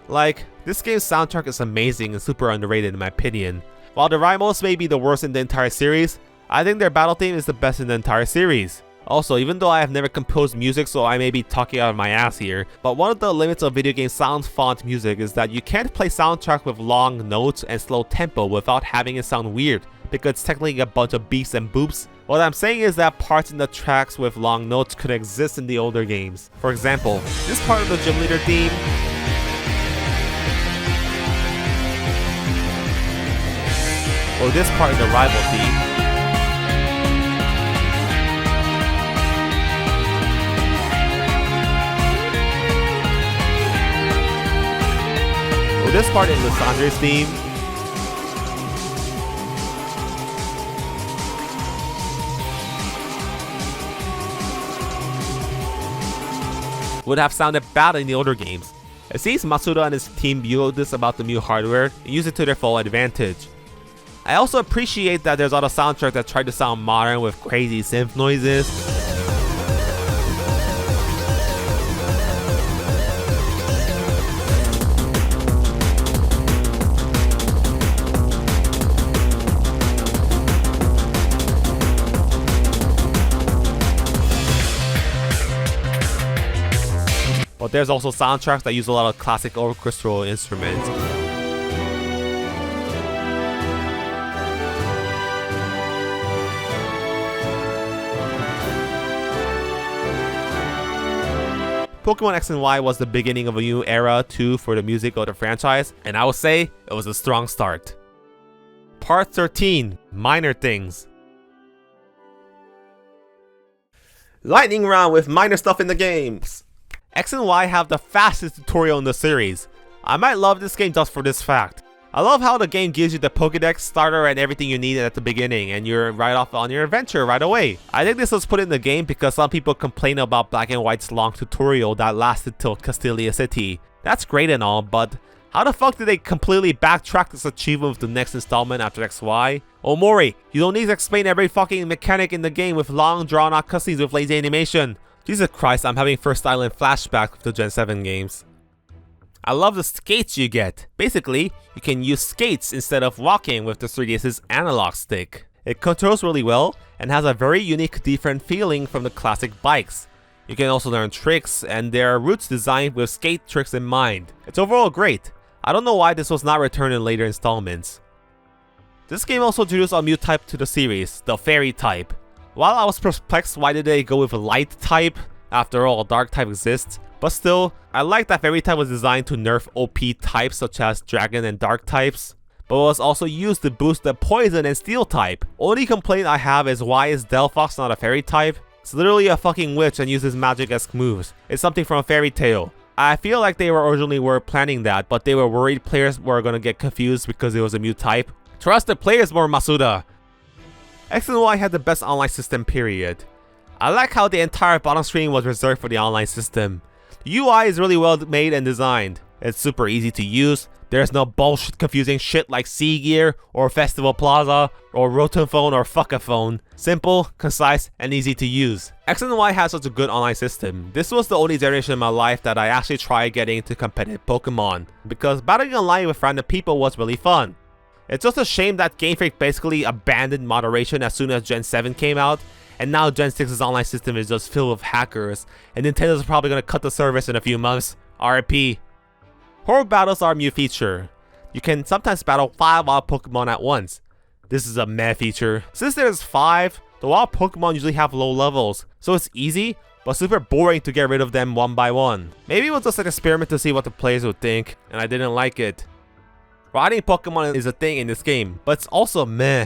[SPEAKER 9] Like, this game's soundtrack is amazing and super underrated in my opinion. While the Rivals may be the worst in the entire series, I think their battle theme is the best in the entire series. Also, even though I have never composed music, so I may be talking out of my ass here, but one of the limits of video game sound font music is that you can't play soundtrack with long notes and slow tempo without having it sound weird, because it's technically a bunch of beeps and boops. What I'm saying is that parts in the tracks with long notes could exist in the older games. For example, this part of the gym leader theme, or this part in the rival theme, or this part in Lissandra's theme, would have sounded bad in the older games. It seems Masuda and his team viewed this about the new hardware and used it to their full advantage. I also appreciate that there's a lot of soundtracks that try to sound modern with crazy synth noises. But there's also soundtracks that use a lot of classic orchestral instruments. Pokemon X and Y was the beginning of a new era too for the music of the franchise, and I would say it was a strong start. Part 13, Minor Things. Lightning round with minor stuff in the games. X and Y have the fastest tutorial in the series. I might love this game just for this fact. I love how the game gives you the Pokédex starter and everything you need at the beginning, and you're right off on your adventure right away. I think this was put in the game because some people complain about Black and White's long tutorial that lasted till Castelia City. That's great and all, but how the fuck did they completely backtrack this achievement with the next installment after XY? Omori, you don't need to explain every fucking mechanic in the game with long drawn out cutscenes with lazy animation. Jesus Christ, I'm having First Island flashback with the Gen 7 games. I love the skates you get. Basically, you can use skates instead of walking with the 3DS's analog stick. It controls really well and has a very unique different feeling from the classic bikes. You can also learn tricks, and there are routes designed with skate tricks in mind. It's overall great. I don't know why this was not returned in later installments. This game also introduced a new type to the series, the Fairy type. While I was perplexed why did they go with a Light type, after all Dark type exists, but still, I like that Fairy type was designed to nerf OP types such as Dragon and Dark types, but was also used to boost the Poison and Steel type. Only complaint I have is why is Delphox not a Fairy type? It's literally a fucking witch and uses magic-esque moves. It's something from a fairy tale. I feel like they originally were planning that, but they were worried players were gonna get confused because it was a new type. Trust the players more, Masuda! X and Y had the best online system, period. I like how the entire bottom screen was reserved for the online system. The UI is really well made and designed. It's super easy to use. There's no bullshit confusing shit like Sea-Gear or Festival Plaza or Rotom-Phone or Fuck-a-Phone. Simple, concise, and easy to use. X and Y has such a good online system. This was the only generation in my life that I actually tried getting into competitive Pokemon, because battling online with random people was really fun. It's just a shame that Game Freak basically abandoned moderation as soon as Gen 7 came out, and now Gen 6's online system is just filled with hackers, and Nintendo's probably gonna cut the service in a few months. RIP. Horde battles are a new feature. You can sometimes battle 5 wild Pokemon at once. This is a meh feature. Since there's 5, the wild Pokemon usually have low levels, so it's easy, but super boring to get rid of them one by one. Maybe it was just an experiment to see what the players would think, and I didn't like it. Riding Pokemon is a thing in this game, but it's also meh.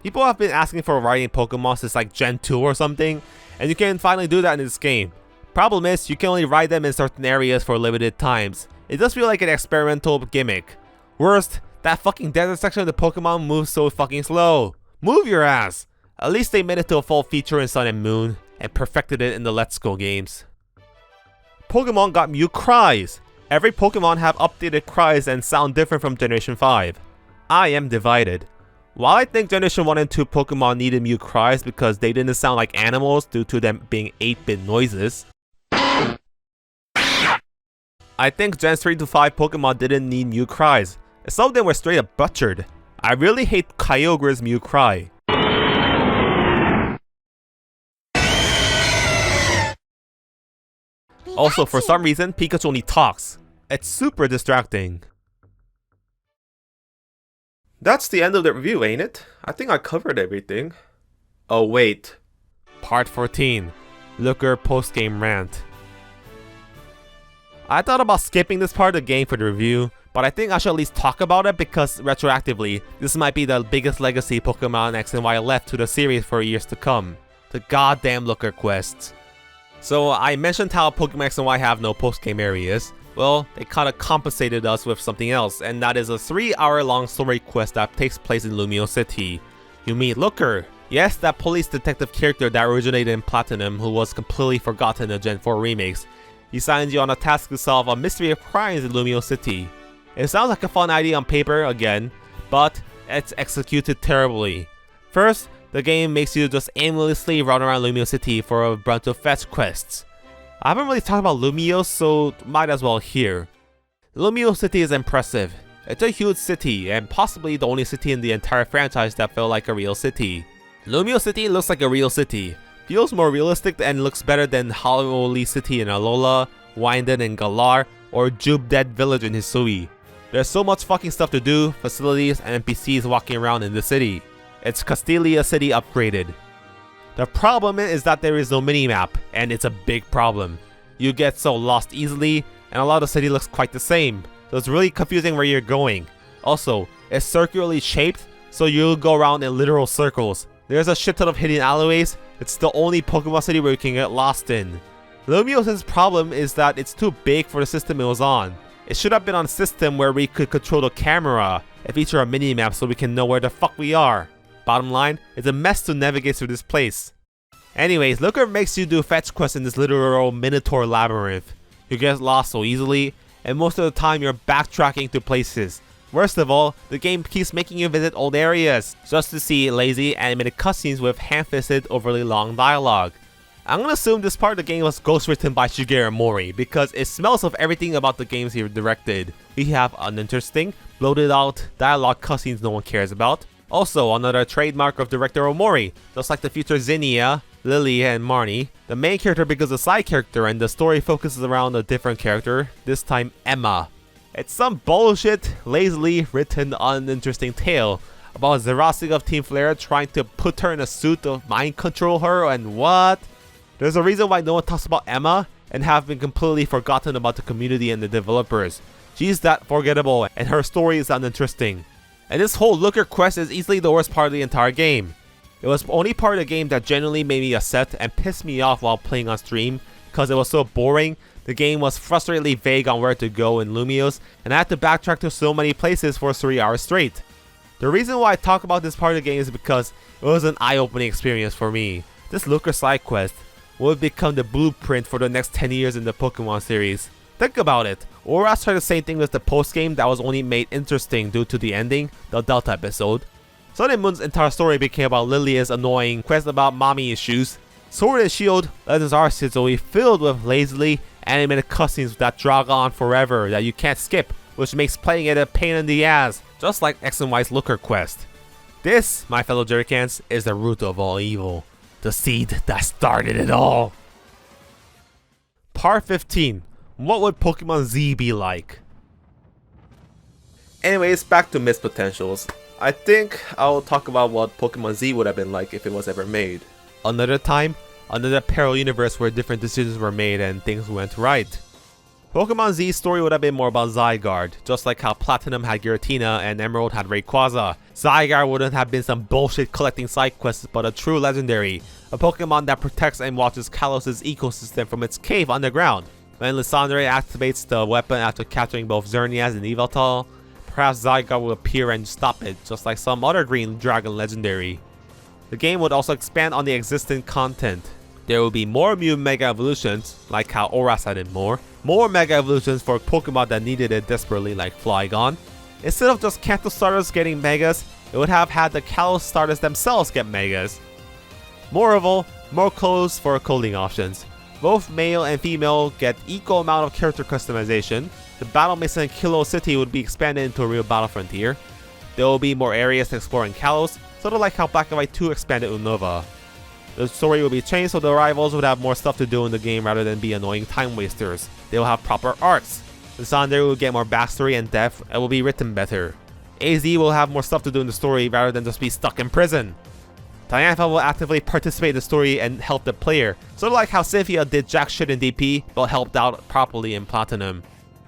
[SPEAKER 9] People have been asking for riding Pokemon since like Gen 2 or something, and you can finally do that in this game. Problem is, you can only ride them in certain areas for limited times. It does feel like an experimental gimmick. Worst, that fucking desert section of the Pokemon moves so fucking slow. Move your ass! At least they made it to a full feature in Sun and Moon, and perfected it in the Let's Go games. Pokemon got Mew cries. Every Pokemon have updated cries and sound different from Generation 5. I am divided. While I think Generation 1 and 2 Pokemon needed Mew cries because they didn't sound like animals due to them being 8-bit noises, I think Gen 3 to 5 Pokemon didn't need Mew cries. Some of them were straight up butchered. I really hate Kyogre's Mew cry. Also, for some reason, Pikachu only talks. It's super distracting. That's the end of the review, ain't it? I think I covered everything. Oh wait. Part 14. Looker post-game rant. I thought about skipping this part of the game for the review, but I think I should at least talk about it because retroactively, this might be the biggest legacy Pokemon X and Y left to the series for years to come. The goddamn Looker quests. So I mentioned how Pokemon X and Y have no post-game areas. Well, they kinda compensated us with something else, and that is a 3-hour-long story quest that takes place in Lumiose City. You meet Looker. Yes, that police detective character that originated in Platinum who was completely forgotten in the Gen 4 remakes. He signs you on a task to solve a mystery of crimes in Lumiose City. It sounds like a fun idea on paper again, but it's executed terribly. First, the game makes you just aimlessly run around Lumiose City for a bunch of fetch quests. I haven't really talked about Lumiose, so might as well here. Lumiose City is impressive. It's a huge city, and possibly the only city in the entire franchise that felt like a real city. Lumiose City looks like a real city. Feels more realistic and looks better than Holy City in Alola, Wyndon in Galar, or Jube Dead Village in Hisui. There's so much fucking stuff to do, facilities, and NPCs walking around in the city. It's Castelia City upgraded. The problem is that there is no minimap, and it's a big problem. You get so lost easily, and a lot of the city looks quite the same, so it's really confusing where you're going. Also, it's circularly shaped, so you'll go around in literal circles. There's a shit ton of hidden alleyways. It's the only Pokemon City where you can get lost in. Lumiose's problem is that it's too big for the system it was on. It should have been on a system where we could control the camera and feature a minimap so we can know where the fuck we are. Bottom line, it's a mess to navigate through this place. Anyways, Looker makes you do fetch quests in this literal Minotaur labyrinth. You get lost so easily, and most of the time you're backtracking to places. Worst of all, the game keeps making you visit old areas, just to see lazy animated cutscenes with ham-fisted overly long dialogue. I'm gonna assume this part of the game was ghostwritten by Shigeru Mori, because it smells of everything about the games he directed. We have uninteresting, bloated out dialogue cutscenes no one cares about. Also, another trademark of director Omori, just like the future Zinnia, Lily, and Marnie. The main character becomes a side character and the story focuses around a different character, this time Emma. It's some bullshit, lazily written, uninteresting tale about Zerasig of Team Flare trying to put her in a suit to mind control her and what? There's a reason why no one talks about Emma and have been completely forgotten about the community and the developers. She's that forgettable and her story is uninteresting. And this whole Looker quest is easily the worst part of the entire game. It was the only part of the game that genuinely made me upset and pissed me off while playing on stream because it was so boring. The game was frustratingly vague on where to go in Lumiose, and I had to backtrack to so many places for 3 hours straight. The reason why I talk about this part of the game is because it was an eye-opening experience for me. This Looker side quest will become the blueprint for the next 10 years in the Pokemon series. Think about it. ORAS tried the same thing with the post-game that was only made interesting due to the ending, the Delta episode. Sun and Moon's entire story became about Lilia's annoying quest about mommy issues. Sword and Shield, Legends Arceus will be filled with lazily animated cutscenes that drag on forever that you can't skip, which makes playing it a pain in the ass, just like X and Y's Looker quest. This, my fellow Jerrycans, is the root of all evil. The seed that started it all. Part 15. What would Pokemon Z be like? Anyways, back to missed potentials. I think I'll talk about what Pokemon Z would have been like if it was ever made. Another time, another parallel universe where different decisions were made and things went right. Pokemon Z's story would have been more about Zygarde, just like how Platinum had Giratina and Emerald had Rayquaza. Zygarde wouldn't have been some bullshit collecting side quests, but a true legendary, a Pokemon that protects and watches Kalos' ecosystem from its cave underground. When Lysandre activates the weapon after capturing both Xerneas and Yveltal, perhaps Zygarde will appear and stop it, just like some other Green Dragon legendary. The game would also expand on the existing content. There will be more Mew Mega Evolutions, like how ORAS added more Mega Evolutions for Pokemon that needed it desperately, like Flygon. Instead of just Kanto starters getting Megas, it would have had the Kalos starters themselves get Megas. Moreover, more clothes for clothing options. Both male and female get equal amount of character customization. The Battle Mesa in Kilo City would be expanded into a real battle frontier. There will be more areas to explore in Kalos, sort of like how Black and White 2 expanded Unova. The story will be changed so the rivals would have more stuff to do in the game rather than be annoying time wasters. They will have proper arcs. The Tsundere will get more backstory and depth and will be written better. AZ will have more stuff to do in the story rather than just be stuck in prison. Diantha will actively participate in the story and help the player, sort of like how Cynthia did jack shit in DP but helped out properly in Platinum.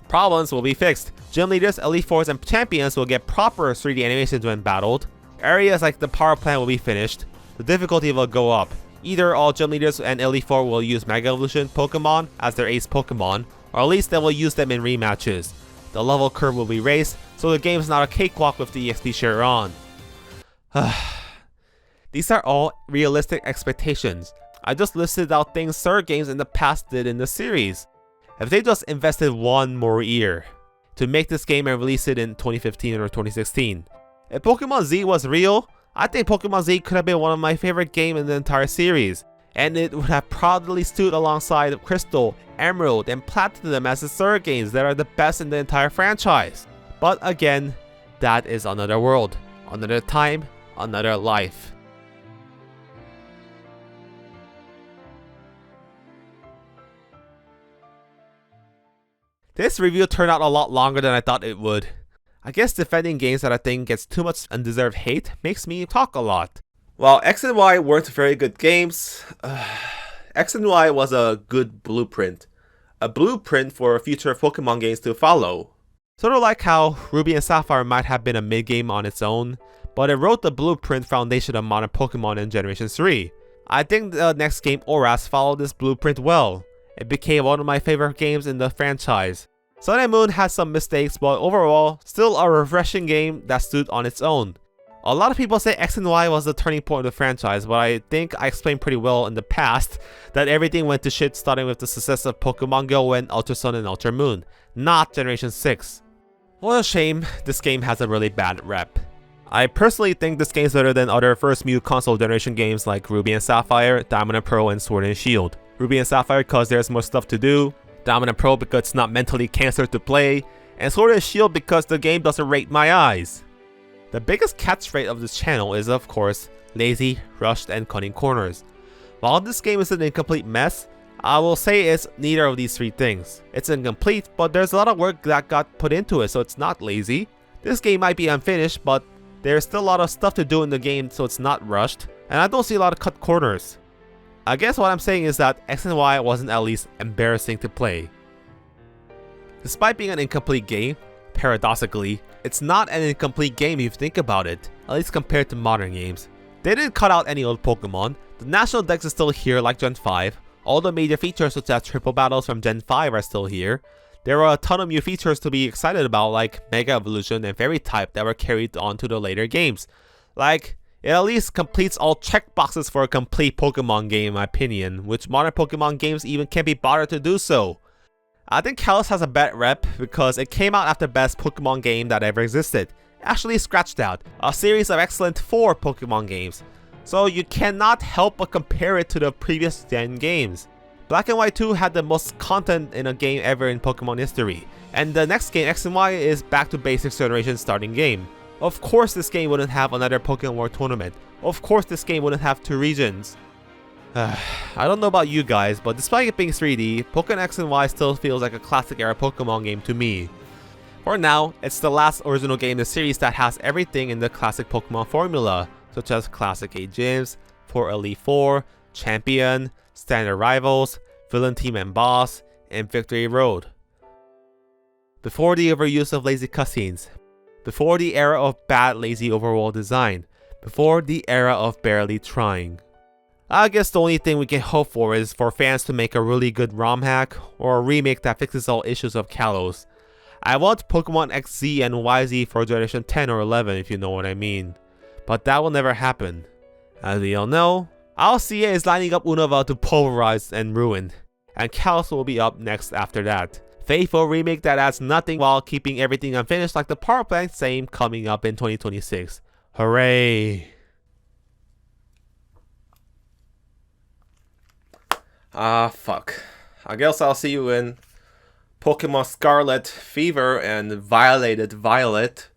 [SPEAKER 9] Problems will be fixed. Gym leaders, Elite Fours, and champions will get proper 3D animations when battled. Areas like the power plant will be finished. The difficulty will go up. Either all gym leaders and Elite Four will use Mega Evolution Pokemon as their ace Pokemon, or at least they will use them in rematches. The level curve will be raised, so the game is not a cakewalk with the EXP share on. These are all realistic expectations. I just listed out things Surge Games in the past did in the series. If they just invested one more year to make this game and release it in 2015 or 2016. If Pokemon Z was real, I think Pokemon Z could have been one of my favorite games in the entire series, and it would have proudly stood alongside Crystal, Emerald, and Platinum as the Surge games that are the best in the entire franchise. But again, that is another world, another time, another life. This review turned out a lot longer than I thought it would. I guess defending games that I think gets too much undeserved hate makes me talk a lot. While X and Y weren't very good games, X and Y was a good blueprint. A blueprint for future Pokemon games to follow. Sort of like how Ruby and Sapphire might have been a mid-game on its own, but it wrote the blueprint foundation of modern Pokemon in Generation 3. I think the next game, ORAS, followed this blueprint well. It became one of my favorite games in the franchise. Sun and Moon had some mistakes, but overall, still a refreshing game that stood on its own. A lot of people say X and Y was the turning point of the franchise, but I think I explained pretty well in the past that everything went to shit starting with the success of Pokemon Go and Ultra Sun and Ultra Moon, not Generation 6. What a shame, this game has a really bad rep. I personally think this game is better than other first Mew console generation games like Ruby and Sapphire, Diamond and Pearl, and Sword and Shield. Ruby and Sapphire because there's more stuff to do, Diamond and Pearl because it's not mentally cancer to play, and Sword and Shield because the game doesn't rate my eyes. The biggest catchphrase of this channel is of course, lazy, rushed, and cutting corners. While this game is an incomplete mess, I will say it's neither of these three things. It's incomplete, but there's a lot of work that got put into it, so it's not lazy. This game might be unfinished, but there's still a lot of stuff to do in the game, so it's not rushed, and I don't see a lot of cut corners. I guess what I'm saying is that X and Y wasn't at least embarrassing to play. Despite being an incomplete game, paradoxically, it's not an incomplete game if you think about it, at least compared to modern games. They didn't cut out any old Pokemon, the National Dex is still here like Gen 5, all the major features such as triple battles from Gen 5 are still here. There are a ton of new features to be excited about like Mega Evolution and Fairy type that were carried on to the later games. Like, it at least completes all checkboxes for a complete Pokemon game in my opinion, which modern Pokemon games even can't be bothered to do so. I think Kalos has a bad rep because it came out after the best Pokemon game that ever existed, actually Scratched Out, a series of excellent 4 Pokemon games. So you cannot help but compare it to the previous gen games. Black and White 2 had the most content in a game ever in Pokemon history, and the next game, X and Y, is back to basic generation starting game. Of course this game wouldn't have another Pokemon War tournament. Of course this game wouldn't have 2 regions. I don't know about you guys, but despite it being 3D, Pokemon X and Y still feels like a classic era Pokemon game to me. For now, it's the last original game in the series that has everything in the classic Pokemon formula, such as Classic 8 gyms, 4 Elite Four, Champion, Standard Rivals, Villain Team and Boss, and Victory Road. Before the overuse of lazy cutscenes, before the era of bad lazy overworld design, before the era of barely trying. I guess the only thing we can hope for is for fans to make a really good ROM hack or a remake that fixes all issues of Kalos. I want Pokemon XZ and YZ for Generation 10 or 11 if you know what I mean. But that will never happen. As we all know, Alcia is lining up Unova to pulverize and ruin, and Kalos will be up next after that. Faithful remake that adds nothing while keeping everything unfinished like the power plant same coming up in 2026. Hooray! Fuck. I guess I'll see you in Pokemon Scarlet Fever and Violated Violet.